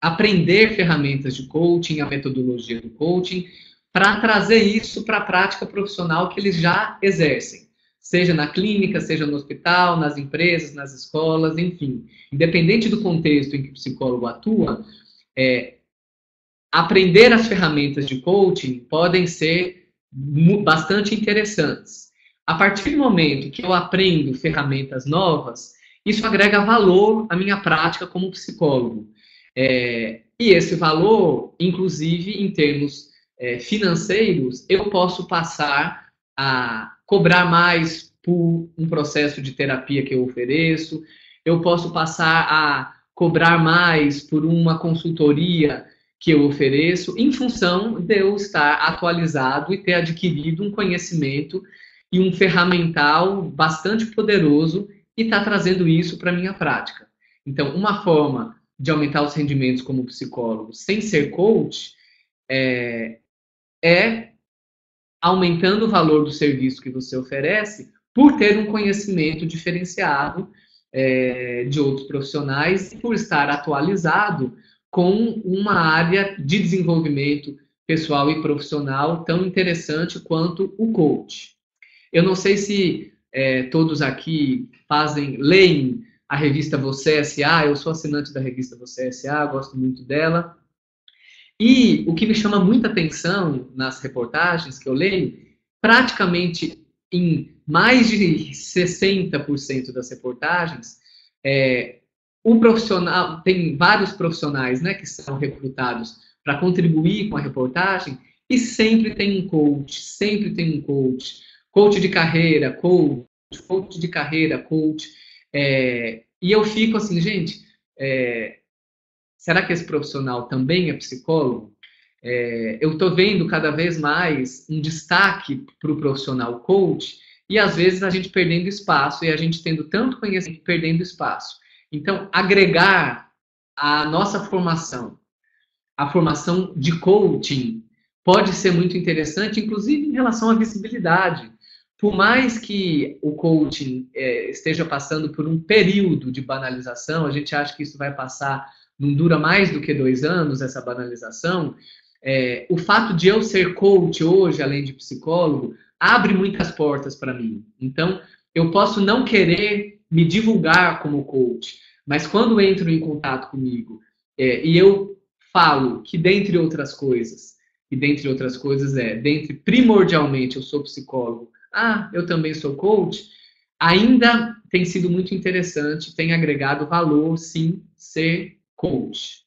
aprender ferramentas de coaching, a metodologia do coaching, para trazer isso para a prática profissional que eles já exercem. Seja na clínica, seja no hospital, nas empresas, nas escolas, enfim. Independente do contexto em que o psicólogo atua, aprender as ferramentas de coaching podem ser bastante interessantes. A partir do momento que eu aprendo ferramentas novas, isso agrega valor à minha prática como psicólogo. E esse valor, inclusive em termos financeiros, eu posso passar a cobrar mais por um processo de terapia que eu ofereço, eu posso passar a cobrar mais por uma consultoria que eu ofereço, em função de eu estar atualizado e ter adquirido um conhecimento e um ferramental bastante poderoso e estar trazendo isso para a minha prática. Então, uma forma de aumentar os rendimentos como psicólogo sem ser coach é aumentando o valor do serviço que você oferece por ter um conhecimento diferenciado de outros profissionais e por estar atualizado com uma área de desenvolvimento pessoal e profissional tão interessante quanto o coach. Eu não sei se todos aqui leem a revista Você S.A., eu sou assinante da revista Você S.A., gosto muito dela. E o que me chama muita atenção nas reportagens que eu leio, praticamente em mais de 60% das reportagens, o profissional, tem vários profissionais, né, que são recrutados para contribuir com a reportagem, e sempre tem um coach de carreira, coach de carreira, coach. E eu fico assim, gente, será que esse profissional também é psicólogo? Eu estou vendo cada vez mais um destaque para o profissional coach e às vezes a gente perdendo espaço e a gente tendo tanto conhecimento perdendo espaço. Então, agregar a nossa formação, a formação de coaching, pode ser muito interessante, inclusive em relação à visibilidade. Por mais que o coaching esteja passando por um período de banalização, a gente acha que isso vai passar, não dura mais do que 2 anos, essa banalização, o fato de eu ser coach hoje, além de psicólogo, abre muitas portas para mim. Então, eu posso não querer me divulgar como coach, mas quando entro em contato comigo e eu falo que, dentre outras coisas, primordialmente eu sou psicólogo, eu também sou coach, ainda tem sido muito interessante, tem agregado valor, sim, ser coach.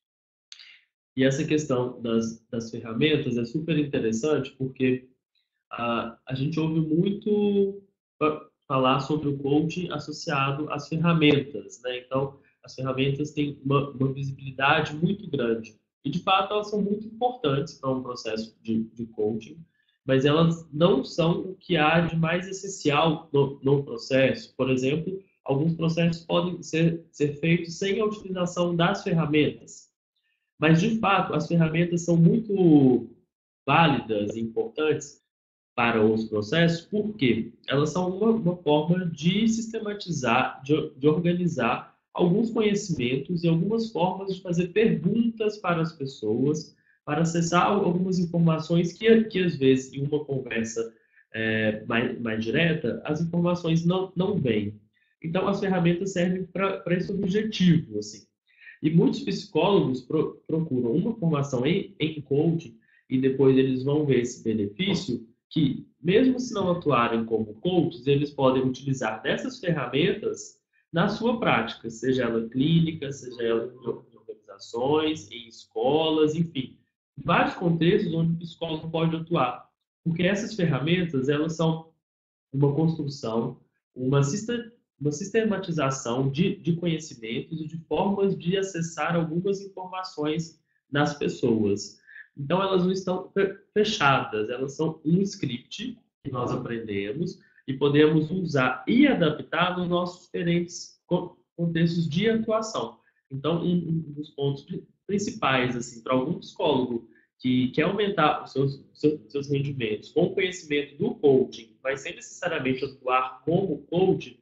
E essa questão das ferramentas é super interessante porque a gente ouve muito falar sobre o coaching associado às ferramentas, né? Então, as ferramentas têm uma visibilidade muito grande. E, de fato, elas são muito importantes para um processo de coaching, mas elas não são o que há de mais essencial no processo. Por exemplo, alguns processos podem ser feitos sem a utilização das ferramentas. Mas, de fato, as ferramentas são muito válidas e importantes para os processos, porque elas são uma forma de sistematizar, de organizar alguns conhecimentos e algumas formas de fazer perguntas para as pessoas, para acessar algumas informações que às vezes, em uma conversa mais direta, as informações não vêm. Então, as ferramentas servem para esse objetivo, assim. E muitos psicólogos procuram uma formação em coaching e depois eles vão ver esse benefício que, mesmo se não atuarem como coaches, eles podem utilizar dessas ferramentas na sua prática, seja ela clínica, seja ela em organizações, em escolas, enfim, vários contextos onde o psicólogo pode atuar. Porque essas ferramentas, elas são uma construção, uma sistematização de conhecimentos e de formas de acessar algumas informações nas pessoas. Então, elas não estão fechadas, elas são um script que nós aprendemos e podemos usar e adaptar nos nossos diferentes contextos de atuação. Então, um dos pontos principais, assim, para algum psicólogo que quer aumentar os seus rendimentos com o conhecimento do coaching, mas sem necessariamente atuar como coaching,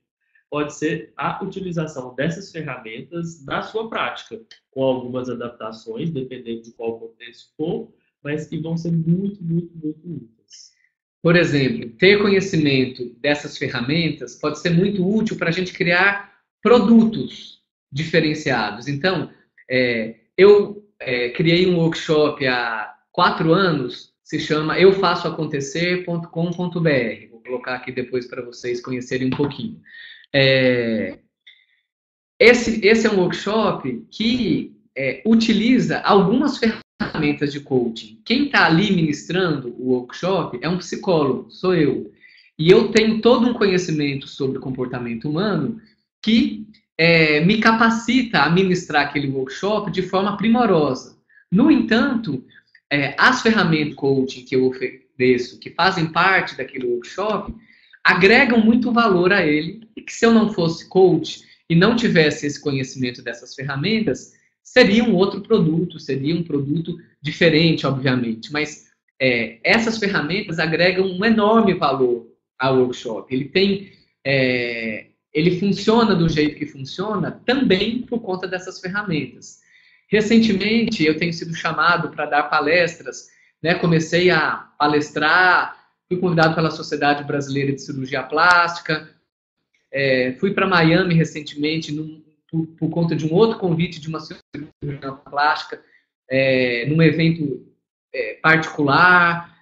pode ser a utilização dessas ferramentas na sua prática, com algumas adaptações, dependendo de qual contexto for, mas que vão ser muito, muito, muito úteis. Por exemplo, ter conhecimento dessas ferramentas pode ser muito útil para a gente criar produtos diferenciados. Então, eu criei um workshop há 4 anos, se chama eufassoacontecer.com.br. Vou colocar aqui depois para vocês conhecerem um pouquinho. Esse é um workshop que utiliza algumas ferramentas de coaching. Quem está ali ministrando o workshop é um psicólogo, sou eu. E eu tenho todo um conhecimento sobre comportamento humano que me capacita a ministrar aquele workshop de forma primorosa. No entanto, as ferramentas de coaching que eu ofereço, que fazem parte daquele workshop, agregam muito valor a ele, e que se eu não fosse coach e não tivesse esse conhecimento dessas ferramentas, seria um outro produto, seria um produto diferente, obviamente, mas essas ferramentas agregam um enorme valor ao workshop. Ele funciona do jeito que funciona também por conta dessas ferramentas. Recentemente, eu tenho sido chamado para dar palestras, né? Comecei a palestrar, fui convidado pela Sociedade Brasileira de Cirurgia Plástica, fui para Miami recentemente por conta de um outro convite de uma cirurgia plástica, num evento particular.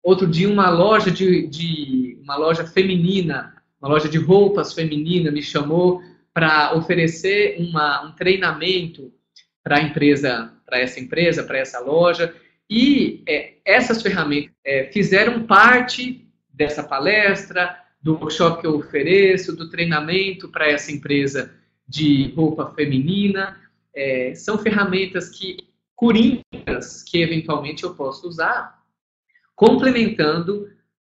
Outro dia, uma loja uma loja feminina, uma loja de roupas feminina, me chamou para oferecer um treinamento para essa loja. E essas ferramentas fizeram parte dessa palestra, do workshop que eu ofereço, do treinamento para essa empresa de roupa feminina. São ferramentas coringas que eventualmente eu posso usar, complementando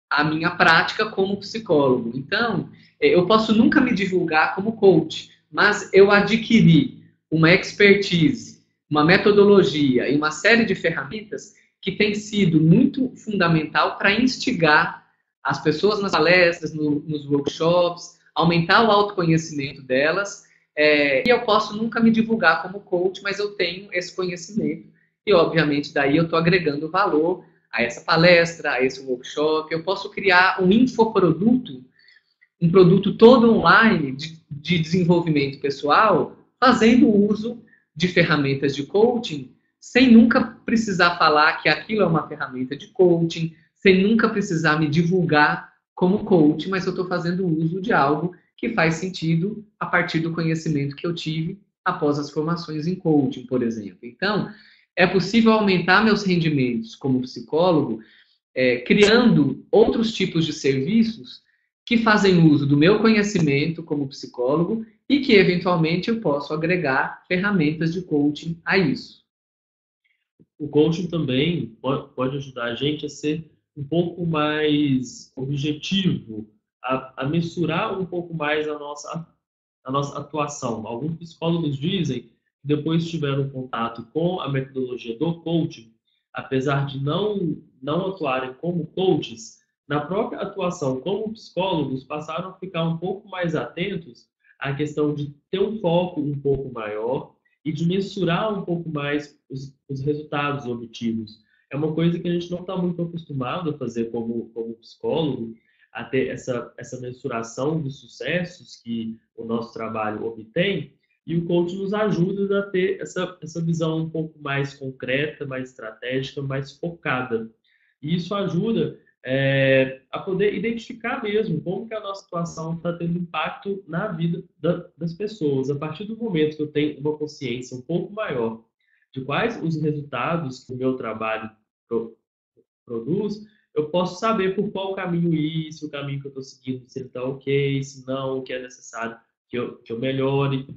a minha prática como psicólogo. Então, eu posso nunca me divulgar como coach, mas eu adquiri uma expertise, uma metodologia e uma série de ferramentas que tem sido muito fundamental para instigar as pessoas nas palestras, nos workshops, aumentar o autoconhecimento delas. E eu posso nunca me divulgar como coach, mas eu tenho esse conhecimento. E, obviamente, daí eu estou agregando valor a essa palestra, a esse workshop. Eu posso criar um infoproduto, um produto todo online de desenvolvimento pessoal, fazendo uso de ferramentas de coaching, sem nunca precisar falar que aquilo é uma ferramenta de coaching, sem nunca precisar me divulgar como coach, mas eu estou fazendo uso de algo que faz sentido a partir do conhecimento que eu tive após as formações em coaching, por exemplo. Então, é possível aumentar meus rendimentos como psicólogo, criando outros tipos de serviços que fazem uso do meu conhecimento como psicólogo e que, eventualmente, eu posso agregar ferramentas de coaching a isso. O coaching também pode ajudar a gente a ser um pouco mais objetivo, a mensurar um pouco mais a nossa atuação. Alguns psicólogos dizem que depois que tiveram contato com a metodologia do coaching, apesar de não atuarem como coaches, na própria atuação como psicólogos, passaram a ficar um pouco mais atentos à questão de ter um foco um pouco maior e de mensurar um pouco mais os resultados obtidos. É uma coisa que a gente não está muito acostumado a fazer como psicólogo, a ter essa mensuração dos sucessos que o nosso trabalho obtém, e o coach nos ajuda a ter essa visão um pouco mais concreta, mais estratégica, mais focada. E isso ajuda a poder identificar mesmo como que a nossa situação está tendo impacto na vida das pessoas. A partir do momento que eu tenho uma consciência um pouco maior de quais os resultados que o meu trabalho produz, eu posso saber por qual caminho ir, se o caminho que eu estou seguindo, se ele está ok, se não, o que é necessário que eu melhore.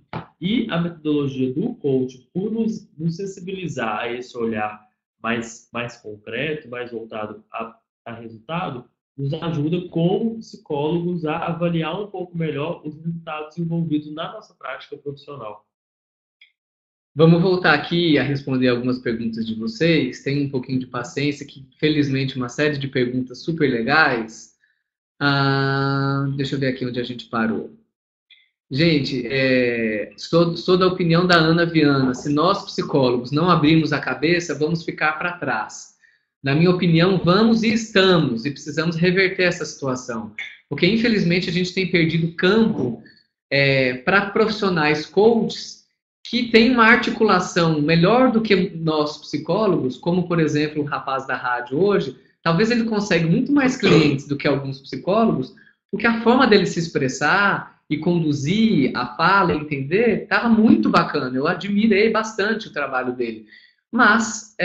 E a metodologia do coaching, por nos sensibilizar a esse olhar mais concreto, mais voltado a resultado, nos ajuda como psicólogos a avaliar um pouco melhor os resultados envolvidos na nossa prática profissional. Vamos voltar aqui a responder algumas perguntas de vocês. Tenham um pouquinho de paciência, que felizmente uma série de perguntas super legais. Deixa eu ver aqui onde a gente parou. Gente, sou da opinião da Ana Viana. Se nós, psicólogos, não abrirmos a cabeça, vamos ficar para trás. Na minha opinião, vamos e estamos, e precisamos reverter essa situação. Porque, infelizmente, a gente tem perdido campo para profissionais coaches que têm uma articulação melhor do que nós, psicólogos, como, por exemplo, o rapaz da rádio hoje. Talvez ele consiga muito mais clientes do que alguns psicólogos, porque a forma dele se expressar e conduzir a fala e entender estava muito bacana. Eu admirei bastante o trabalho dele. Mas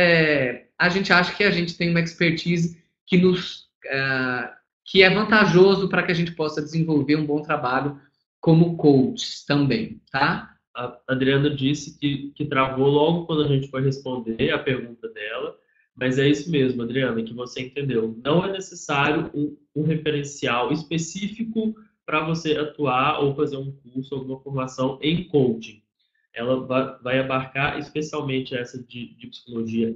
a gente acha que a gente tem uma expertise que é vantajoso para que a gente possa desenvolver um bom trabalho como coach também, tá? A Adriana disse que travou logo quando a gente foi responder a pergunta dela, mas é isso mesmo, Adriana, que você entendeu. Não é necessário um referencial específico para você atuar ou fazer um curso, alguma formação em coaching. Ela vai abarcar, especialmente essa de psicologia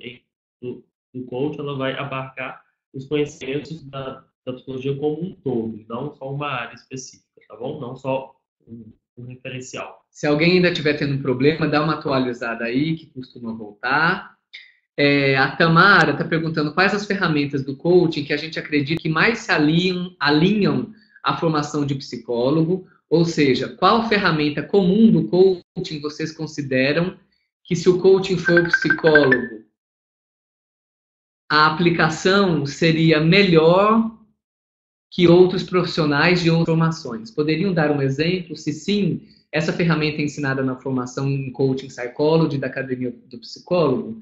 do coach, ela vai abarcar os conhecimentos da psicologia como um todo, não só uma área específica, tá bom? Não só um referencial. Se alguém ainda estiver tendo um problema, dá uma atualizada aí, que costuma voltar. A Tamara está perguntando quais as ferramentas do coaching que a gente acredita que mais se alinham à formação de psicólogo, ou seja, qual ferramenta comum do coaching vocês consideram que, se o coaching for psicólogo, a aplicação seria melhor que outros profissionais de outras formações? Poderiam dar um exemplo? Se sim, essa ferramenta é ensinada na formação em Coaching Psychology da Academia do Psicólogo?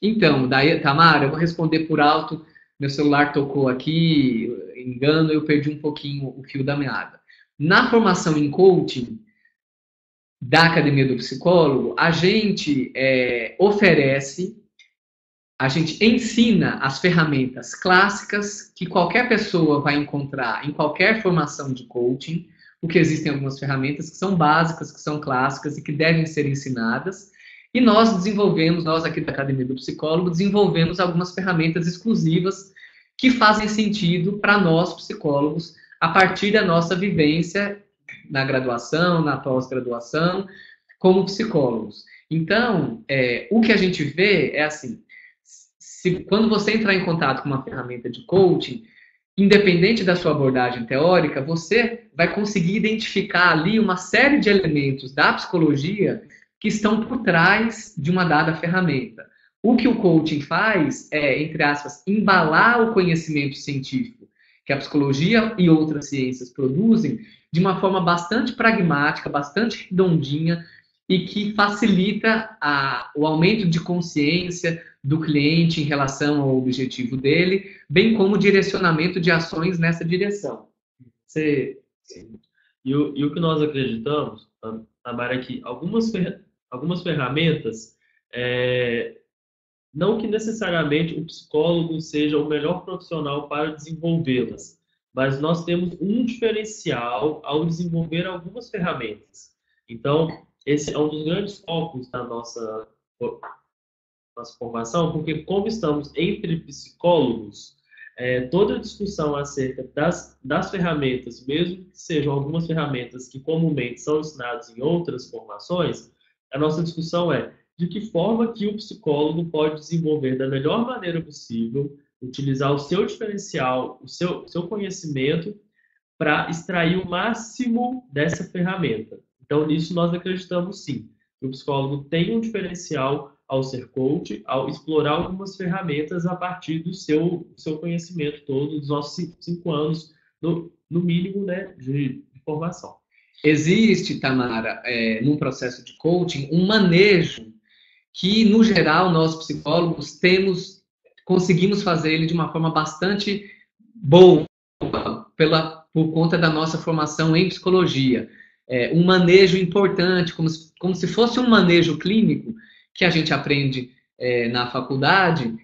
Então, daí, Tamara, eu vou responder por alto. Meu celular tocou aqui, engano, eu perdi um pouquinho o fio da meada. Na formação em coaching da Academia do Psicólogo, a gente a gente ensina as ferramentas clássicas que qualquer pessoa vai encontrar em qualquer formação de coaching, porque existem algumas ferramentas que são básicas, que são clássicas e que devem ser ensinadas. E nós aqui da Academia do Psicólogo, desenvolvemos algumas ferramentas exclusivas que fazem sentido para nós, psicólogos, a partir da nossa vivência na graduação, na pós-graduação, como psicólogos. Então, o que a gente vê é assim, quando você entrar em contato com uma ferramenta de coaching, independente da sua abordagem teórica, você vai conseguir identificar ali uma série de elementos da psicologia que estão por trás de uma dada ferramenta. O que o coaching faz é, entre aspas, embalar o conhecimento científico que a psicologia e outras ciências produzem de uma forma bastante pragmática, bastante redondinha e que facilita o aumento de consciência do cliente em relação ao objetivo dele, bem como o direcionamento de ações nessa direção. E o que nós acreditamos, Tamara, é que algumas ferramentas, não que necessariamente o psicólogo seja o melhor profissional para desenvolvê-las, mas nós temos um diferencial ao desenvolver algumas ferramentas. Então, esse é um dos grandes focos da nossa nossa formação, porque como estamos entre psicólogos, toda discussão acerca das ferramentas, mesmo que sejam algumas ferramentas que comumente são ensinadas em outras formações, a nossa discussão é de que forma que o psicólogo pode desenvolver da melhor maneira possível, utilizar o seu diferencial, o seu conhecimento para extrair o máximo dessa ferramenta. Então, nisso nós acreditamos sim, que o psicólogo tem um diferencial ao ser coach, ao explorar algumas ferramentas a partir do seu conhecimento todo, dos nossos 5 anos, no mínimo, né, de formação. Existe, Tamara, num processo de coaching, um manejo que, no geral, nós psicólogos conseguimos fazer ele de uma forma bastante boa, por conta da nossa formação em psicologia. Um manejo importante, como se fosse um manejo clínico que a gente aprende na faculdade,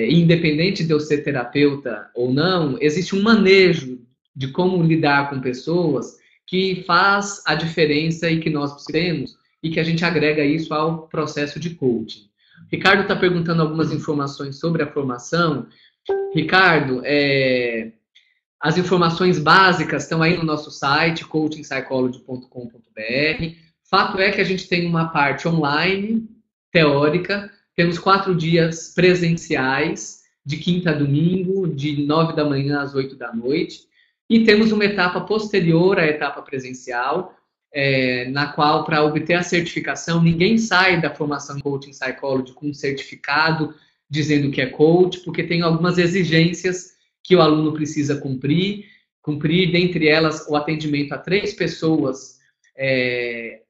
independente de eu ser terapeuta ou não, existe um manejo de como lidar com pessoas que faz a diferença e que nós temos e que a gente agrega isso ao processo de coaching. Ricardo está perguntando algumas informações sobre a formação. Ricardo, as informações básicas estão aí no nosso site, coachingpsychology.com.br. Fato é que a gente tem uma parte online, teórica, temos 4 dias presenciais, de quinta a domingo, de 9 da manhã às 8 da noite, e temos uma etapa posterior à etapa presencial, na qual, para obter a certificação, ninguém sai da formação em Coaching Psychology com um certificado dizendo que é coach, porque tem algumas exigências que o aluno precisa cumprir, dentre elas o atendimento a 3 pessoas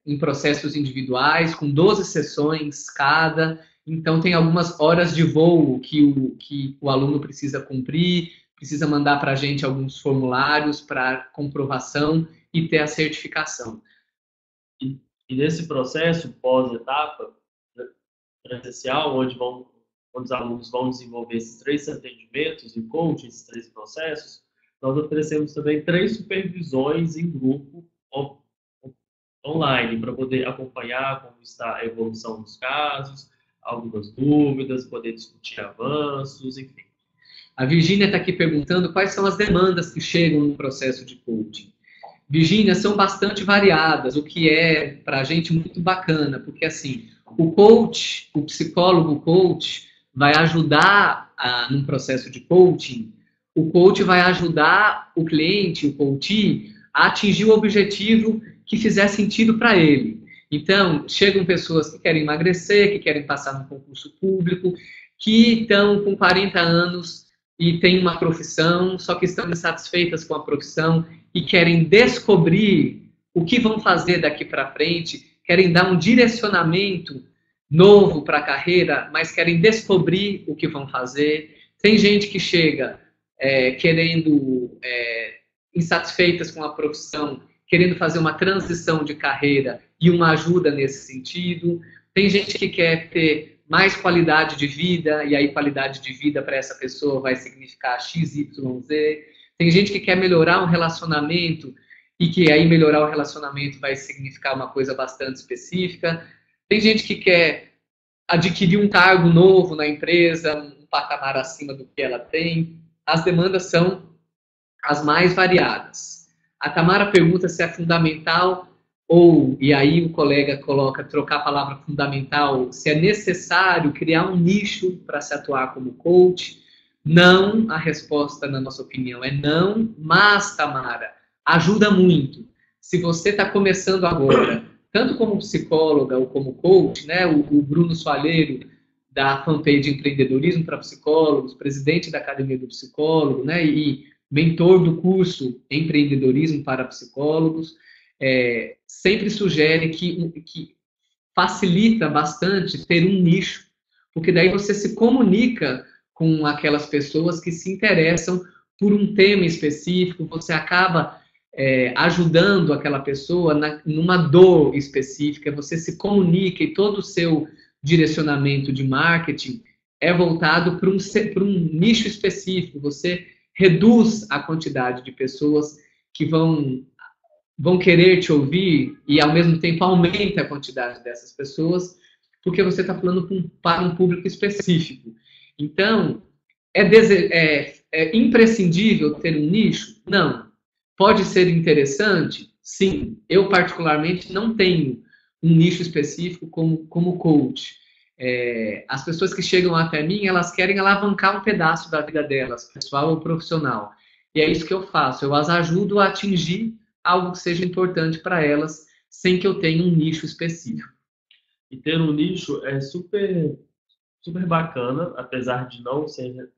em processos individuais, com 12 sessões cada. Então, tem algumas horas de voo que o aluno precisa cumprir, precisa mandar para a gente alguns formulários para comprovação e ter a certificação. E nesse processo, pós-etapa presencial, onde os alunos vão desenvolver esses 3 atendimentos em coaching, esses 3 processos, nós oferecemos também 3 supervisões em grupo online, para poder acompanhar como está a evolução dos casos, algumas dúvidas, poder discutir avanços, enfim. A Virgínia está aqui perguntando quais são as demandas que chegam no processo de coaching. Virgínia, são bastante variadas, o que é, para a gente, muito bacana, porque, assim, o psicólogo coach, vai ajudar num processo de coaching, o coach vai ajudar o cliente, o coachee, a atingir o objetivo que fizer sentido para ele. Então, chegam pessoas que querem emagrecer, que querem passar no concurso público, que estão com 40 anos e têm uma profissão, só que estão insatisfeitas com a profissão e querem descobrir o que vão fazer daqui para frente, querem dar um direcionamento novo para a carreira, mas querem descobrir o que vão fazer. Tem gente que chega insatisfeitas com a profissão, querendo fazer uma transição de carreira e uma ajuda nesse sentido. Tem gente que quer ter mais qualidade de vida, e aí qualidade de vida para essa pessoa vai significar XYZ. Tem gente que quer melhorar um relacionamento, e que aí melhorar o relacionamento vai significar uma coisa bastante específica. Tem gente que quer adquirir um cargo novo na empresa, um patamar acima do que ela tem. As demandas são as mais variadas. A Tamara pergunta se é fundamental e aí o colega coloca, trocar a palavra fundamental, se é necessário criar um nicho para se atuar como coach. Não, a resposta, na nossa opinião, é não, mas, Tamara, ajuda muito. Se você está começando agora, tanto como psicóloga ou como coach, né, o Bruno Soalheiro, da fanpage Empreendedorismo para Psicólogos, presidente da Academia do Psicólogo, né, e mentor do curso Empreendedorismo para Psicólogos, sempre sugere que facilita bastante ter um nicho, porque daí você se comunica com aquelas pessoas que se interessam por um tema específico, você acaba ajudando aquela pessoa numa dor específica, você se comunica e todo o seu direcionamento de marketing é voltado para um nicho específico. Você reduz a quantidade de pessoas que vão querer te ouvir e, ao mesmo tempo, aumenta a quantidade dessas pessoas porque você está falando para um público específico. Então, é imprescindível ter um nicho? Não. Pode ser interessante? Sim. Eu, particularmente, não tenho um nicho específico como coach. As pessoas que chegam até mim, elas querem alavancar um pedaço da vida delas, pessoal ou profissional. E é isso que eu faço. Eu as ajudo a atingir algo que seja importante para elas, sem que eu tenha um nicho específico. E ter um nicho é super, super bacana, apesar de não ser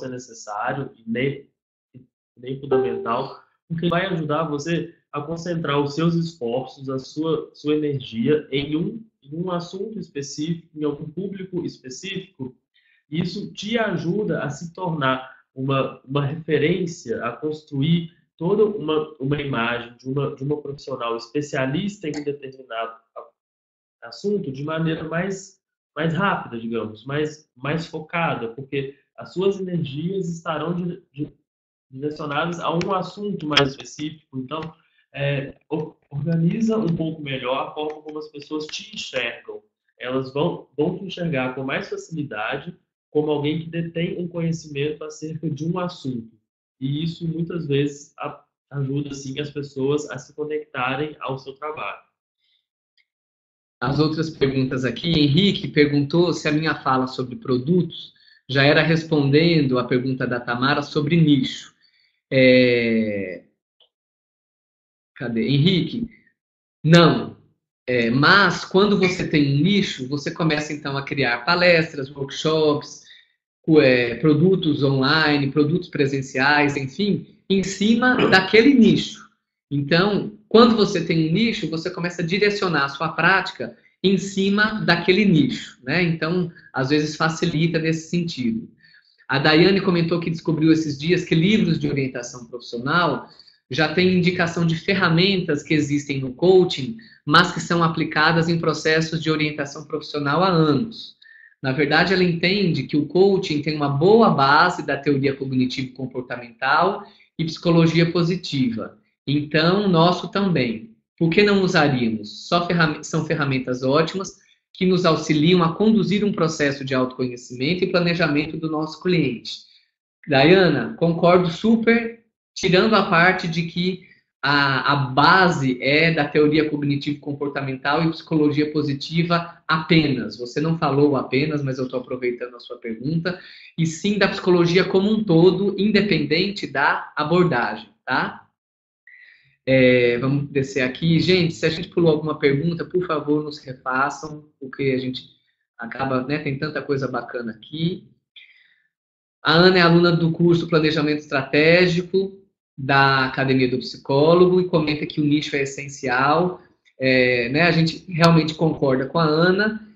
necessário e nem fundamental, porque vai ajudar você a concentrar os seus esforços, a sua energia em um assunto específico, em algum público específico. Isso te ajuda a se tornar uma referência, a construir toda uma imagem de uma profissional especialista em um determinado assunto de maneira mais rápida, digamos, mais focada, porque as suas energias estarão direcionadas a um assunto mais específico. Então, organiza um pouco melhor a forma como as pessoas te enxergam. Elas vão te enxergar com mais facilidade como alguém que detém um conhecimento acerca de um assunto. E isso, muitas vezes, ajuda assim, as pessoas a se conectarem ao seu trabalho. As outras perguntas aqui, Henrique perguntou se a minha fala sobre produtos já era respondendo a pergunta da Tamara sobre nicho. Cadê? Henrique, não. Mas, quando você tem um nicho, você começa, então, a criar palestras, workshops, produtos online, produtos presenciais, enfim, em cima daquele nicho. Então, quando você tem um nicho, você começa a direcionar a sua prática em cima daquele nicho, né? Então, às vezes facilita nesse sentido. A Daiane comentou que descobriu esses dias que livros de orientação profissional já têm indicação de ferramentas que existem no coaching, mas que são aplicadas em processos de orientação profissional há anos. Na verdade, ela entende que o coaching tem uma boa base da teoria cognitivo-comportamental e psicologia positiva. Então, nosso também. Por que não usaríamos? São ferramentas ótimas que nos auxiliam a conduzir um processo de autoconhecimento e planejamento do nosso cliente. Dayana, concordo super, tirando a parte de que a base é da teoria cognitivo-comportamental e psicologia positiva apenas. Você não falou apenas, mas eu estou aproveitando a sua pergunta. E sim da psicologia como um todo, independente da abordagem, tá? Vamos descer aqui. Gente, se a gente pulou alguma pergunta, por favor, nos refaçam, porque a gente acaba, né, tem tanta coisa bacana aqui. A Ana é aluna do curso Planejamento Estratégico da Academia do Psicólogo e comenta que o nicho é essencial. Né, a gente realmente concorda com a Ana,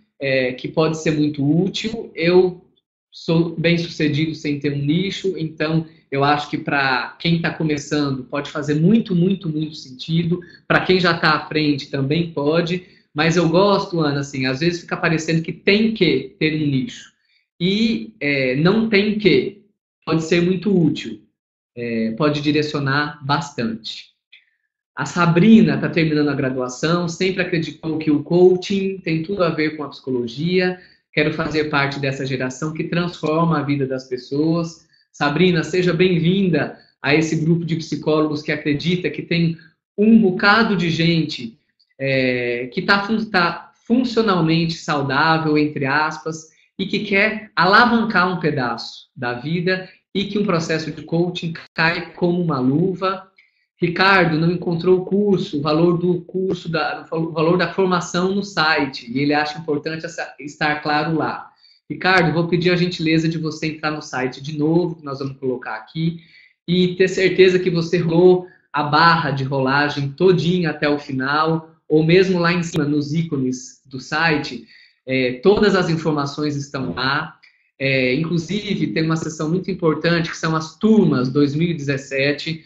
que pode ser muito útil. Eu sou bem sucedido sem ter um nicho, então eu acho que para quem está começando pode fazer muito, muito, muito sentido. Para quem já está à frente também pode. Mas eu gosto, Ana, assim, às vezes fica parecendo que tem que ter um nicho. E não tem que. Pode ser muito útil. Pode direcionar bastante. A Sabrina está terminando a graduação, sempre acreditou que o coaching tem tudo a ver com a psicologia. Quero fazer parte dessa geração que transforma a vida das pessoas. Sabrina, seja bem-vinda a esse grupo de psicólogos que acredita que tem um bocado de gente que está funcionalmente saudável, entre aspas, e que quer alavancar um pedaço da vida e que um processo de coaching cai como uma luva. Ricardo não encontrou o curso, o valor do curso, o valor da formação no site, e ele acha importante estar claro lá. Ricardo, vou pedir a gentileza de você entrar no site de novo, que nós vamos colocar aqui, e ter certeza que você rolou a barra de rolagem todinha até o final, ou mesmo lá em cima, nos ícones do site, todas as informações estão lá. Inclusive, tem uma seção muito importante, que são as turmas 2017.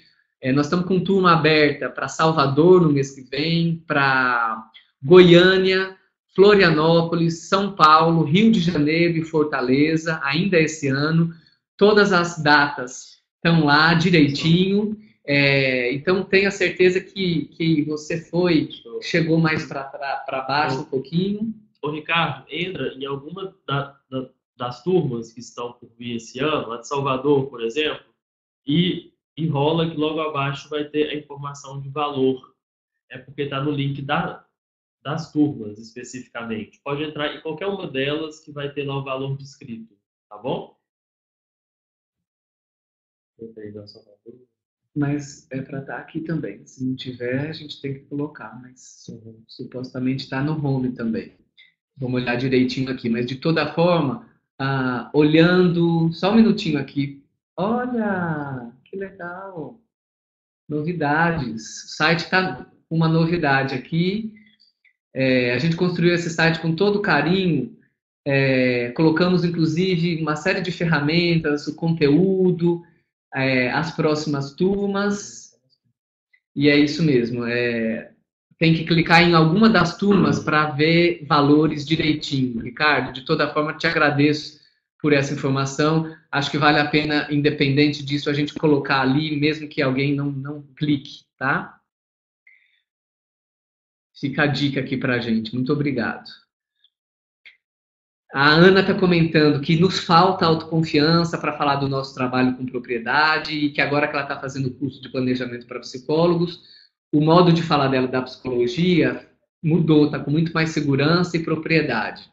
Nós estamos com turma aberta para Salvador no mês que vem, para Goiânia, Florianópolis, São Paulo, Rio de Janeiro e Fortaleza, ainda esse ano. Todas as datas estão lá direitinho. Então, tenha certeza que você chegou mais para baixo um pouquinho. ô Ricardo, entra em alguma das turmas que estão por vir esse ano, a de Salvador, por exemplo, e enrola que logo abaixo vai ter a informação de valor. É porque está no link das turmas, especificamente. Pode entrar em qualquer uma delas que vai ter lá o valor descrito, tá bom? Mas é para estar aqui também. Se não tiver, a gente tem que colocar, mas supostamente está no home também. Vamos olhar direitinho aqui, mas de toda forma, olhando, só um minutinho aqui. Olha, que legal! Novidades. O site está com uma novidade aqui. A gente construiu esse site com todo carinho. Colocamos, inclusive, uma série de ferramentas, o conteúdo, as próximas turmas. E é isso mesmo. Tem que clicar em alguma das turmas para ver valores direitinho. Ricardo, de toda forma, te agradeço por essa informação. Acho que vale a pena, independente disso, a gente colocar ali, mesmo que alguém não clique, tá? Fica a dica aqui para a gente. Muito obrigado. A Ana está comentando que nos falta autoconfiança para falar do nosso trabalho com propriedade e que agora que ela está fazendo o curso de planejamento para psicólogos, o modo de falar dela da psicologia mudou, está com muito mais segurança e propriedade.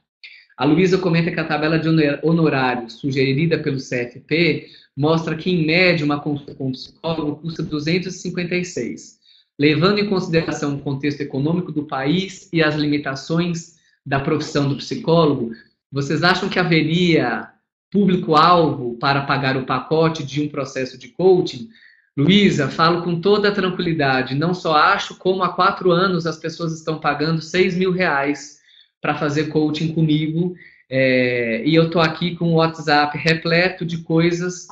A Luísa comenta que a tabela de honorários sugerida pelo CFP mostra que, em média, uma consulta com um psicólogo custa 256. Levando em consideração o contexto econômico do país e as limitações da profissão do psicólogo, vocês acham que haveria público-alvo para pagar o pacote de um processo de coaching? Luísa, falo com toda a tranquilidade, não só acho, como há 4 anos as pessoas estão pagando R$6.000 para fazer coaching comigo, e eu estou aqui com o WhatsApp repleto de coisas,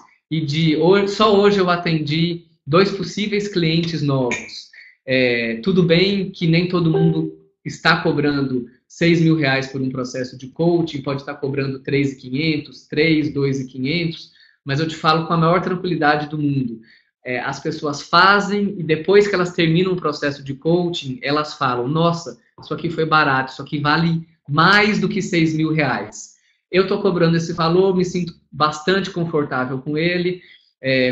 só hoje eu atendi 2 possíveis clientes novos. Tudo bem que nem todo mundo está cobrando R$6.000 por um processo de coaching, pode estar cobrando R$3.500, R$2.500, mas eu te falo com a maior tranquilidade do mundo. As pessoas fazem e depois que elas terminam o processo de coaching, elas falam, nossa, isso aqui foi barato, isso aqui vale mais do que R$6.000. Eu estou cobrando esse valor, me sinto bastante confortável com ele.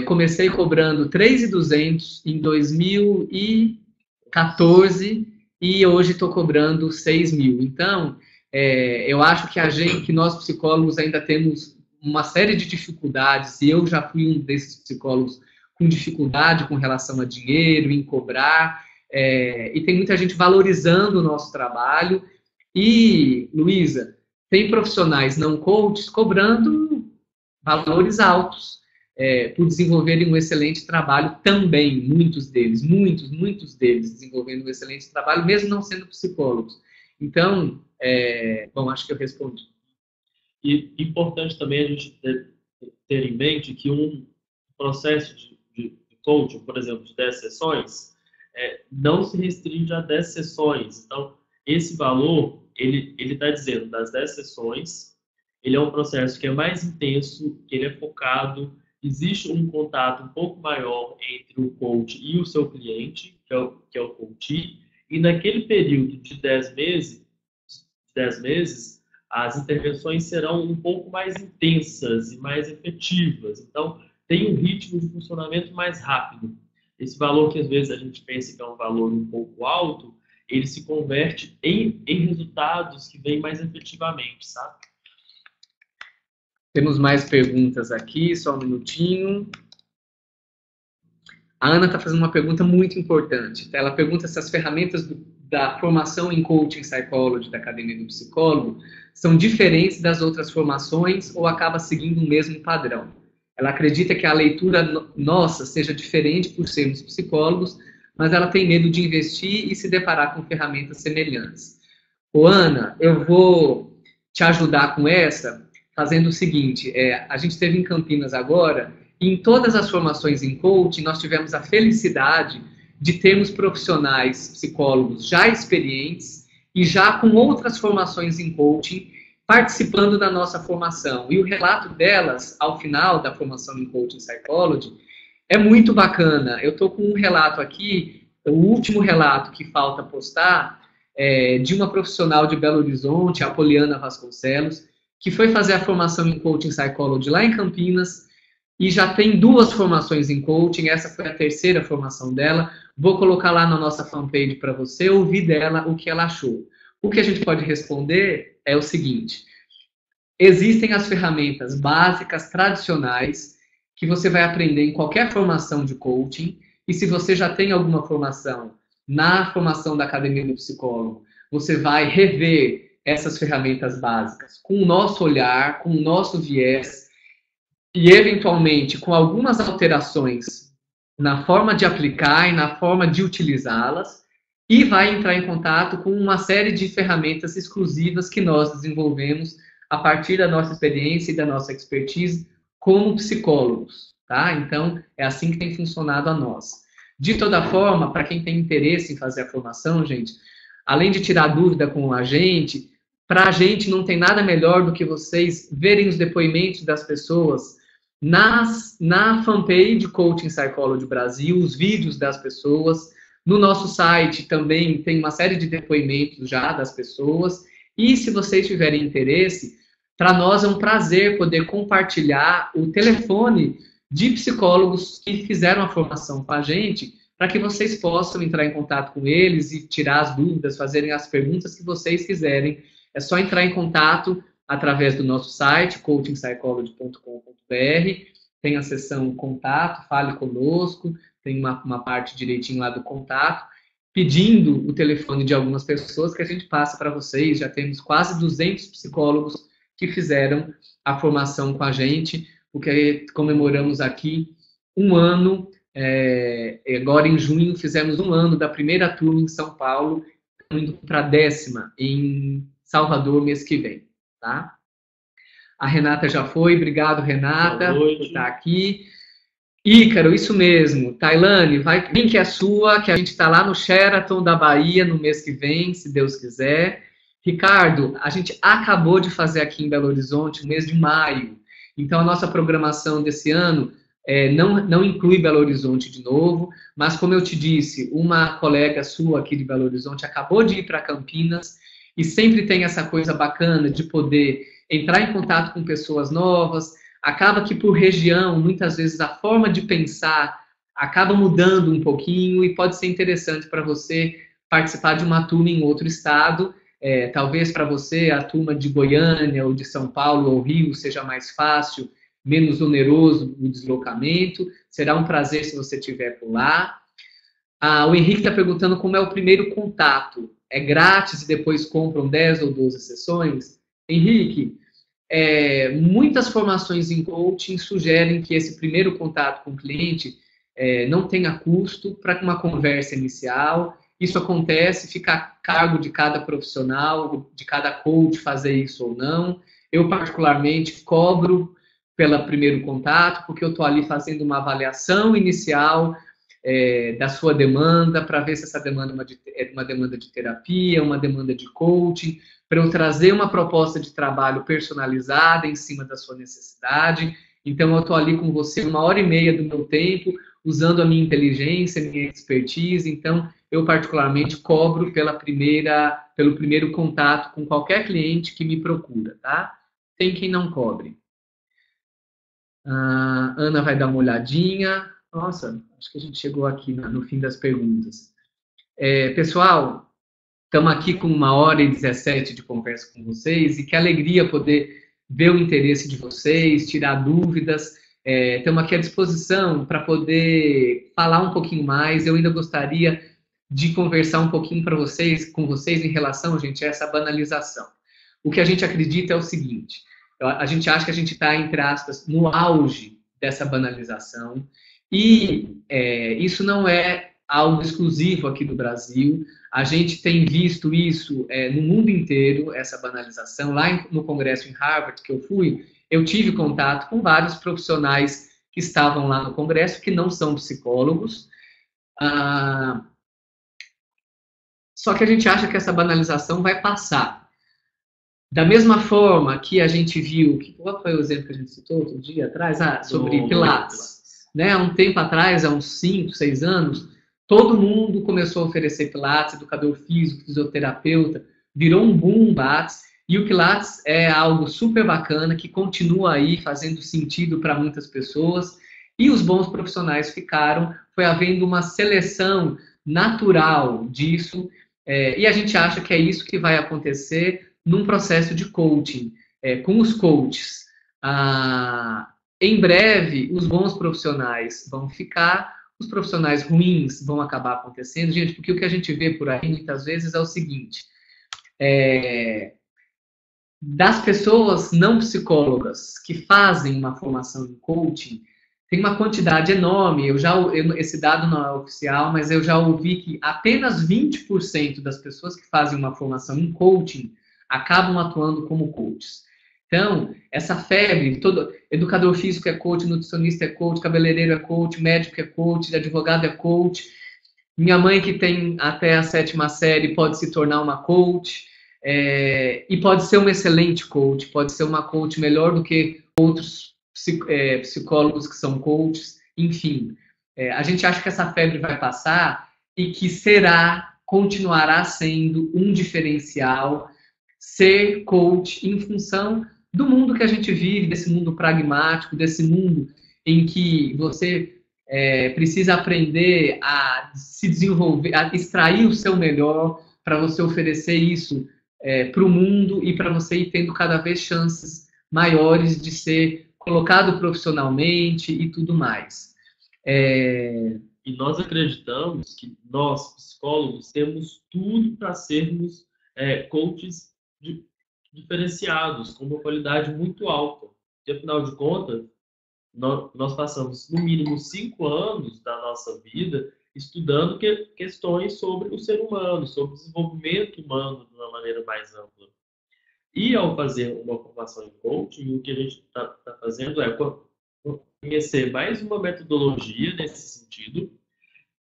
Comecei cobrando R$3.200 em 2014 e hoje estou cobrando R$6.000. Então, eu acho que nós psicólogos ainda temos uma série de dificuldades, e eu já fui um desses psicólogos com dificuldade com relação a dinheiro, em cobrar, e tem muita gente valorizando o nosso trabalho. E, Luísa, tem profissionais não coaches cobrando valores altos por desenvolverem um excelente trabalho também, muitos deles desenvolvendo um excelente trabalho, mesmo não sendo psicólogos. Então, bom, acho que eu respondi. E importante também a gente ter em mente que um processo de coaching, por exemplo, de 10 sessões, não se restringe a 10 sessões. Então, esse valor, ele está dizendo, das 10 sessões, ele é um processo que é mais intenso, que ele é focado, existe um contato um pouco maior entre o coach e o seu cliente, que é o coachee, e naquele período de 10 meses, as intervenções serão um pouco mais intensas e mais efetivas. Então, tem um ritmo de funcionamento mais rápido. Esse valor que às vezes a gente pensa que é um valor um pouco alto, ele se converte em resultados que vêm mais efetivamente, sabe? Temos mais perguntas aqui, só um minutinho. A Ana está fazendo uma pergunta muito importante. Ela pergunta se as ferramentas da formação em Coaching Psychology da Academia do Psicólogo são diferentes das outras formações ou acaba seguindo o mesmo padrão. Ela acredita que a leitura nossa seja diferente por sermos psicólogos, mas ela tem medo de investir e se deparar com ferramentas semelhantes. Ana, eu vou te ajudar com essa, fazendo o seguinte, a gente esteve em Campinas agora, e em todas as formações em coaching, nós tivemos a felicidade de termos profissionais psicólogos já experientes e já com outras formações em coaching participando da nossa formação. E o relato delas, ao final da formação em Coaching Psychology, é muito bacana. Eu estou com um relato aqui, o último relato que falta postar, de uma profissional de Belo Horizonte, a Poliana Vasconcelos, que foi fazer a formação em Coaching Psychology lá em Campinas, e já tem 2 formações em coaching, essa foi a 3ª formação dela. Vou colocar lá na nossa fanpage para você ouvir dela o que ela achou. O que a gente pode responder é o seguinte: existem as ferramentas básicas, tradicionais, que você vai aprender em qualquer formação de coaching, e se você já tem alguma formação na formação da Academia do Psicólogo, você vai rever essas ferramentas básicas com o nosso olhar, com o nosso viés, e eventualmente com algumas alterações na forma de aplicar e na forma de utilizá-las, e vai entrar em contato com uma série de ferramentas exclusivas que nós desenvolvemos a partir da nossa experiência e da nossa expertise como psicólogos, tá? Então, é assim que tem funcionado a nós. De toda forma, para quem tem interesse em fazer a formação, gente, além de tirar dúvida com a gente, para a gente não tem nada melhor do que vocês verem os depoimentos das pessoas na fanpage Coaching Psychology Brasil, os vídeos das pessoas. No nosso site também tem uma série de depoimentos já das pessoas. E se vocês tiverem interesse, para nós é um prazer poder compartilhar o telefone de psicólogos que fizeram a formação com a gente, para que vocês possam entrar em contato com eles e tirar as dúvidas, fazerem as perguntas que vocês quiserem. É só entrar em contato através do nosso site, coachingpsychology.com.br, tem a seção contato, fale conosco, tem uma parte direitinho lá do contato, pedindo o telefone de algumas pessoas que a gente passa para vocês. Já temos quase 200 psicólogos que fizeram a formação com a gente, porque comemoramos aqui 1 ano, agora em junho fizemos 1 ano da primeira turma em São Paulo, indo para a 10ª em Salvador mês que vem, tá? A Renata já foi, obrigado, Renata, por estar aqui. Ícaro, isso mesmo. Tailane, vem que é sua, que a gente está lá no Sheraton da Bahia no mês que vem, se Deus quiser. Ricardo, a gente acabou de fazer aqui em Belo Horizonte no mês de maio. Então, a nossa programação desse ano não inclui Belo Horizonte de novo, mas, como eu te disse, uma colega sua aqui de Belo Horizonte acabou de ir para Campinas, e sempre tem essa coisa bacana de poder entrar em contato com pessoas novas. Acaba que por região, muitas vezes a forma de pensar acaba mudando um pouquinho, e pode ser interessante para você participar de uma turma em outro estado. Talvez para você a turma de Goiânia, ou de São Paulo, ou Rio seja mais fácil, menos oneroso o deslocamento. Será um prazer se você estiver por lá. O Henrique está perguntando como é o primeiro contato. É grátis e depois compram 10 ou 12 sessões? Henrique, muitas formações em coaching sugerem que esse primeiro contato com o cliente não tenha custo para uma conversa inicial. Isso acontece, fica a cargo de cada profissional, de cada coach fazer isso ou não. Eu, particularmente, cobro pelo primeiro contato, porque eu estou ali fazendo uma avaliação inicial da sua demanda, para ver se essa demanda é uma demanda de terapia, uma demanda de coaching, para eu trazer uma proposta de trabalho personalizada em cima da sua necessidade. Então, eu estou ali com você 1h30 do meu tempo, usando a minha inteligência, a minha expertise. Então, eu particularmente cobro pelo primeiro contato com qualquer cliente que me procura, tá? Tem quem não cobre. A Ana vai dar uma olhadinha. Nossa, acho que a gente chegou aqui no fim das perguntas. Pessoal, estamos aqui com 1h17 de conversa com vocês, e que alegria poder ver o interesse de vocês, tirar dúvidas. Estamos aqui à disposição para poder falar um pouquinho mais. Eu ainda gostaria de conversar um pouquinho com vocês em relação, gente, a essa banalização. O que a gente acredita é o seguinte: a gente acha que a gente está, entre aspas, no auge dessa banalização, e isso não é algo exclusivo aqui do Brasil. A gente tem visto isso no mundo inteiro, essa banalização. Lá no congresso em Harvard, que eu fui, eu tive contato com vários profissionais que estavam lá no congresso, que não são psicólogos. Só que a gente acha que essa banalização vai passar. Da mesma forma que a gente viu, qual foi o exemplo que a gente citou outro dia atrás? Sobre Pilates. Há um tempo atrás, há uns 5, 6 anos, todo mundo começou a oferecer Pilates, educador físico, fisioterapeuta, virou um boom Pilates, e o Pilates é algo super bacana, que continua aí fazendo sentido para muitas pessoas, e os bons profissionais ficaram, foi havendo uma seleção natural disso, e a gente acha que é isso que vai acontecer num processo de coaching, com os coaches. Em breve, os bons profissionais vão ficar, os profissionais ruins vão acabar acontecendo, gente, porque o que a gente vê por aí muitas vezes é o seguinte: das pessoas não psicólogas que fazem uma formação em coaching, tem uma quantidade enorme, esse dado não é oficial, mas eu já ouvi que apenas 20% das pessoas que fazem uma formação em coaching acabam atuando como coaches. Então, essa febre, todo educador físico é coach, nutricionista é coach, cabeleireiro é coach, médico é coach, advogado é coach. Minha mãe, que tem até a 7ª série, pode se tornar uma coach, e pode ser uma excelente coach, pode ser uma coach melhor do que outros psicólogos que são coaches, enfim. A gente acha que essa febre vai passar e que continuará sendo um diferencial ser coach em função do mundo que a gente vive, desse mundo pragmático, desse mundo em que você precisa aprender a se desenvolver, a extrair o seu melhor para você oferecer isso para o mundo e para você ir tendo cada vez chances maiores de ser colocado profissionalmente e tudo mais. E nós acreditamos que nós, psicólogos, temos tudo para sermos coaches diferenciados, com uma qualidade muito alta. E, afinal de contas, nós passamos, no mínimo, 5 anos da nossa vida estudando questões sobre o ser humano, sobre o desenvolvimento humano de uma maneira mais ampla. E, ao fazer uma formação em coaching, o que a gente está fazendo é conhecer mais uma metodologia nesse sentido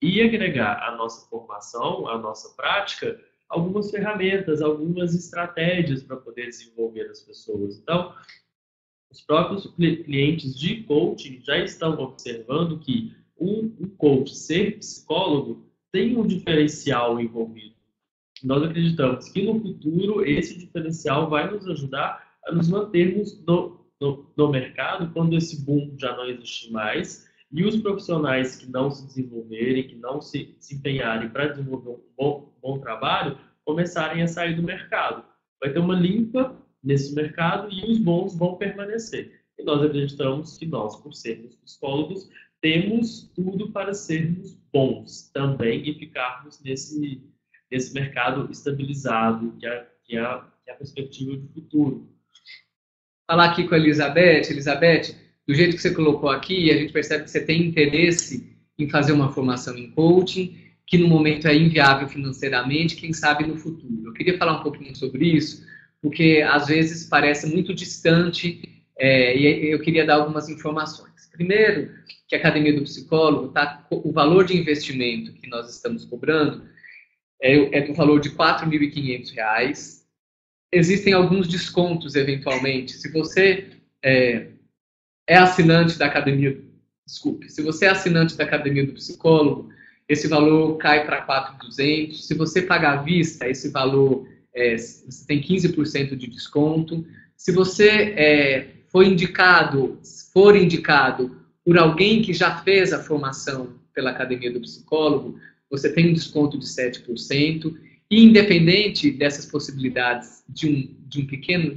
e agregar à nossa formação, à nossa prática, algumas ferramentas, algumas estratégias para poder desenvolver as pessoas. Então, os próprios clientes de coaching já estão observando que um coach ser psicólogo tem um diferencial envolvido. Nós acreditamos que no futuro esse diferencial vai nos ajudar a nos mantermos no mercado quando esse boom já não existir mais e os profissionais que não se desenvolverem, que não se empenharem para desenvolver um bom trabalho, começarem a sair do mercado. Vai ter uma limpa nesse mercado e os bons vão permanecer. E nós acreditamos que nós, por sermos psicólogos, temos tudo para sermos bons também e ficarmos nesse mercado estabilizado, que é a perspectiva de futuro. Falar aqui com a Elizabeth. Elizabeth, do jeito que você colocou aqui, a gente percebe que você tem interesse em fazer uma formação em coaching, que no momento é inviável financeiramente, quem sabe no futuro. Eu queria falar um pouquinho sobre isso, porque às vezes parece muito distante, e eu queria dar algumas informações. Primeiro, que a Academia do Psicólogo, o valor de investimento que nós estamos cobrando é do valor de R$ 4.500. Existem alguns descontos, eventualmente. Se você é assinante da Academia... Desculpe. Se você é assinante da Academia do Psicólogo, esse valor cai para 4.200. Se você pagar à vista, esse valor você tem 15% de desconto. Se você for indicado por alguém que já fez a formação pela Academia do Psicólogo, você tem um desconto de 7%. E independente dessas possibilidades de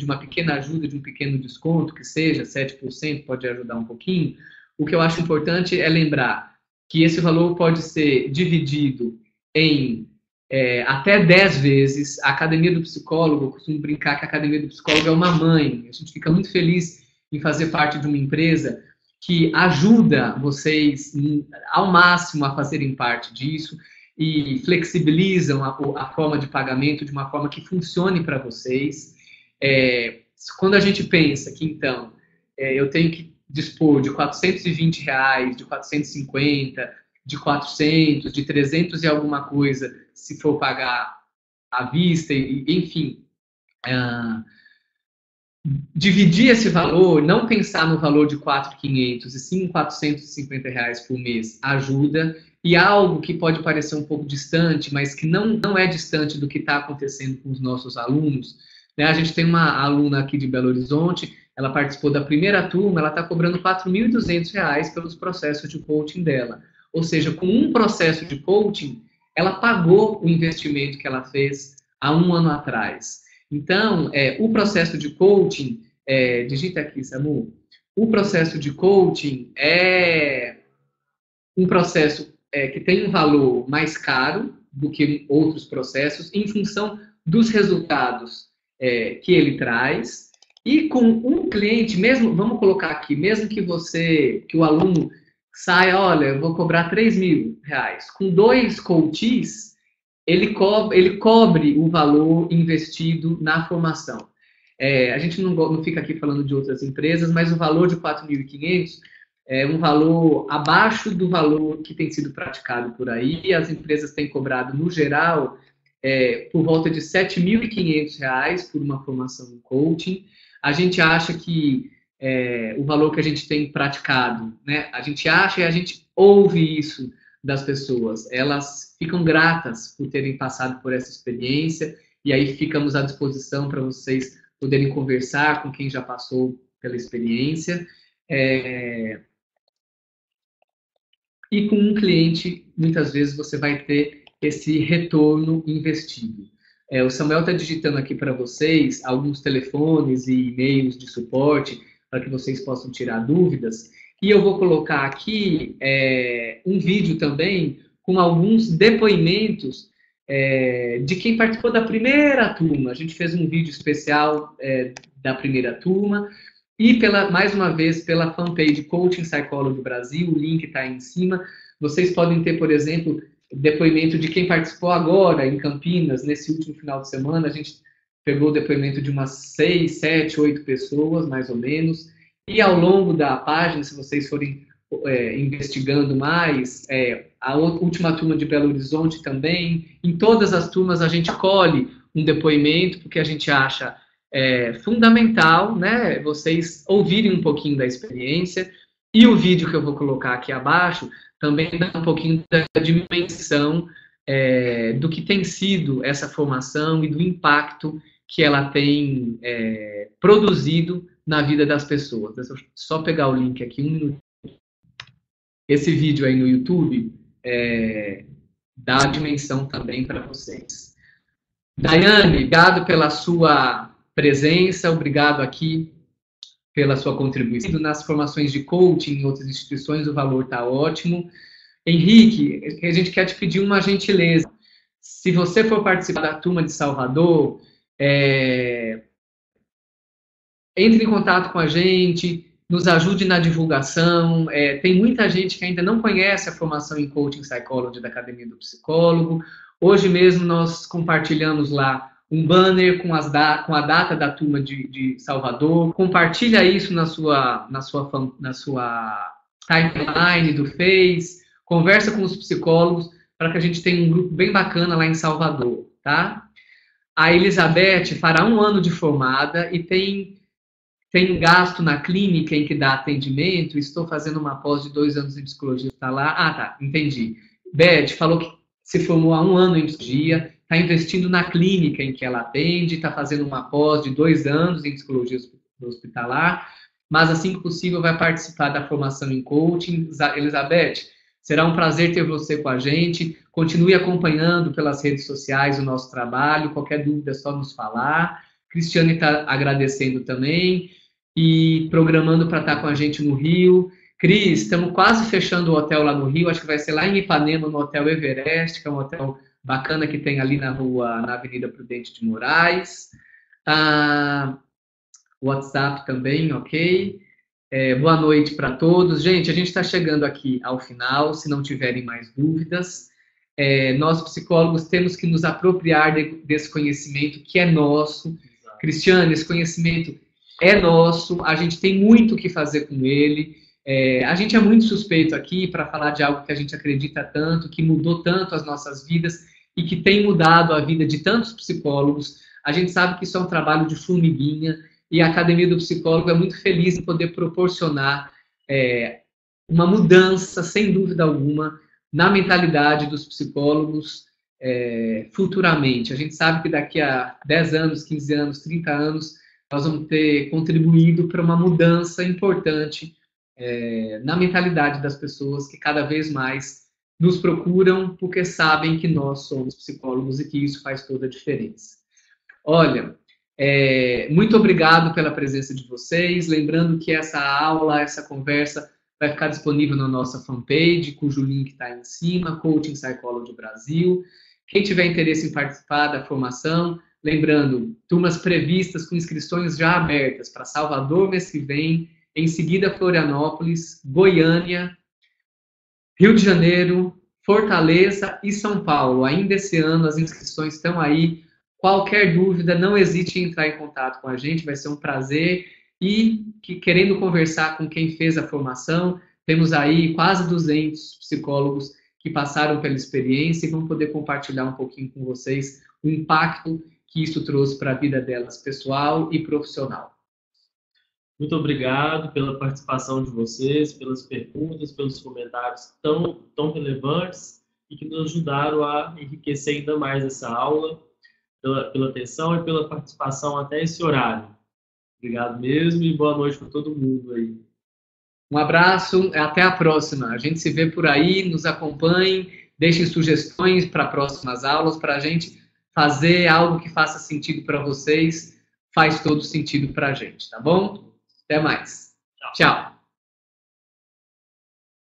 uma pequena ajuda, de um pequeno desconto, que seja 7%, pode ajudar um pouquinho, o que eu acho importante é lembrar que esse valor pode ser dividido em até 10 vezes. A Academia do Psicólogo, eu costumo brincar que a Academia do Psicólogo é uma mãe. A gente fica muito feliz em fazer parte de uma empresa que ajuda vocês ao máximo a fazerem parte disso e flexibilizam a forma de pagamento de uma forma que funcione para vocês. Quando a gente pensa que, então, eu tenho que dispor de R$ 420, de 450, de 400, de 300 e alguma coisa, se for pagar à vista, enfim, dividir esse valor, não pensar no valor de 4.500 e sim em R$ 450 por mês, ajuda. e algo que pode parecer um pouco distante, mas que não é distante do que está acontecendo com os nossos alunos, né? A gente tem uma aluna aqui de Belo Horizonte, ela participou da primeira turma, ela está cobrando R$ 4.200 pelos processos de coaching dela. Ou seja, com um processo de coaching, ela pagou o investimento que ela fez há um ano atrás. Então, o processo de coaching, digita aqui, Samu, o processo de coaching é um processo que tem um valor mais caro do que outros processos, em função dos resultados que ele traz. E com um cliente, mesmo, vamos colocar aqui, mesmo que o aluno saia, olha, eu vou cobrar R$ 3.000. Com 2 coaches, ele cobre o valor investido na formação. A gente não fica aqui falando de outras empresas, mas o valor de 4.500 é um valor abaixo do valor que tem sido praticado por aí. As empresas têm cobrado, no geral, por volta de R$ 7.500 por uma formação em coaching. A gente acha que o valor que a gente tem praticado, né? A gente acha e a gente ouve isso das pessoas. Elas ficam gratas por terem passado por essa experiência, e aí ficamos à disposição para vocês poderem conversar com quem já passou pela experiência. E com um cliente, muitas vezes você vai ter esse retorno investido. O Samuel está digitando aqui para vocês alguns telefones e e-mails de suporte para que vocês possam tirar dúvidas. E eu vou colocar aqui um vídeo também com alguns depoimentos de quem participou da primeira turma. A gente fez um vídeo especial da primeira turma. E, mais uma vez, pela fanpage Coaching Psychology Brasil, o link está aí em cima. Vocês podem ter, por exemplo, depoimento de quem participou agora em Campinas, nesse último final de semana. A gente pegou o depoimento de umas 6, 7, 8 pessoas, mais ou menos. E ao longo da página, se vocês forem investigando mais, a última turma de Belo Horizonte também, em todas as turmas a gente colhe um depoimento, porque a gente acha fundamental, né, vocês ouvirem um pouquinho da experiência. E o vídeo que eu vou colocar aqui abaixo também dá um pouquinho da dimensão do que tem sido essa formação e do impacto que ela tem produzido na vida das pessoas. Deixa eu só pegar o link aqui, 1 minuto. Esse vídeo aí no YouTube dá a dimensão também para vocês. Daiane, obrigado pela sua presença, obrigado aqui pela sua contribuição. Nas formações de coaching em outras instituições, o valor está ótimo. Henrique, a gente quer te pedir uma gentileza. Se você for participar da turma de Salvador, entre em contato com a gente, nos ajude na divulgação. Tem muita gente que ainda não conhece a formação em Coaching Psychology da Academia do Psicólogo. Hoje mesmo nós compartilhamos lá um banner com a data da turma de Salvador. Compartilha isso na sua timeline do Face. Conversa com os psicólogos para que a gente tenha um grupo bem bacana lá em Salvador, tá? A Elizabeth fará 1 ano de formada e tem gasto na clínica em que dá atendimento. Estou fazendo uma pós de 2 anos em psicologia. Está lá? Ah, tá, entendi. Beth falou que se formou há 1 ano em psicologia, está investindo na clínica em que ela atende, está fazendo uma pós de 2 anos em psicologia hospitalar, mas assim que possível vai participar da formação em coaching. Elizabeth, será um prazer ter você com a gente. Continue acompanhando pelas redes sociais o nosso trabalho. Qualquer dúvida é só nos falar. Cristiane está agradecendo também e programando para estar com a gente no Rio. Cris, estamos quase fechando o hotel lá no Rio. Acho que vai ser lá em Ipanema, no Hotel Everest, que é um hotel bacana que tem ali na Avenida Prudente de Moraes. WhatsApp também, ok. Boa noite para todos. Gente, a gente está chegando aqui ao final, se não tiverem mais dúvidas. Nós, psicólogos, temos que nos apropriar desse conhecimento que é nosso. Cristiane, esse conhecimento é nosso, a gente tem muito o que fazer com ele. A gente é muito suspeito aqui para falar de algo que a gente acredita tanto, que mudou tanto as nossas vidas e que tem mudado a vida de tantos psicólogos. A gente sabe que isso é um trabalho de formiguinha e a Academia do Psicólogo é muito feliz em poder proporcionar uma mudança, sem dúvida alguma, na mentalidade dos psicólogos futuramente. A gente sabe que daqui a 10 anos, 15 anos, 30 anos, nós vamos ter contribuído para uma mudança importante na mentalidade das pessoas que cada vez mais nos procuram porque sabem que nós somos psicólogos e que isso faz toda a diferença. Olha, muito obrigado pela presença de vocês. Lembrando que essa aula, essa conversa vai ficar disponível na nossa fanpage, cujo link está aí em cima, Coaching Psychology Brasil. Quem tiver interesse em participar da formação, lembrando, turmas previstas com inscrições já abertas para Salvador mês que vem, em seguida Florianópolis, Goiânia, Rio de Janeiro, Fortaleza e São Paulo. Ainda esse ano as inscrições estão aí. Qualquer dúvida, não hesite em entrar em contato com a gente, vai ser um prazer. E querendo conversar com quem fez a formação, temos aí quase 200 psicólogos que passaram pela experiência e vão poder compartilhar um pouquinho com vocês o impacto que isso trouxe para a vida delas, pessoal e profissional. Muito obrigado pela participação de vocês, pelas perguntas, pelos comentários tão relevantes e que nos ajudaram a enriquecer ainda mais essa aula, pela atenção e pela participação até esse horário. Obrigado mesmo e boa noite para todo mundo aí. Um abraço, até a próxima. A gente se vê por aí, nos acompanhem, deixem sugestões para próximas aulas, para a gente fazer algo que faça sentido para vocês, faz todo sentido para a gente, tá bom? Até mais. Tchau.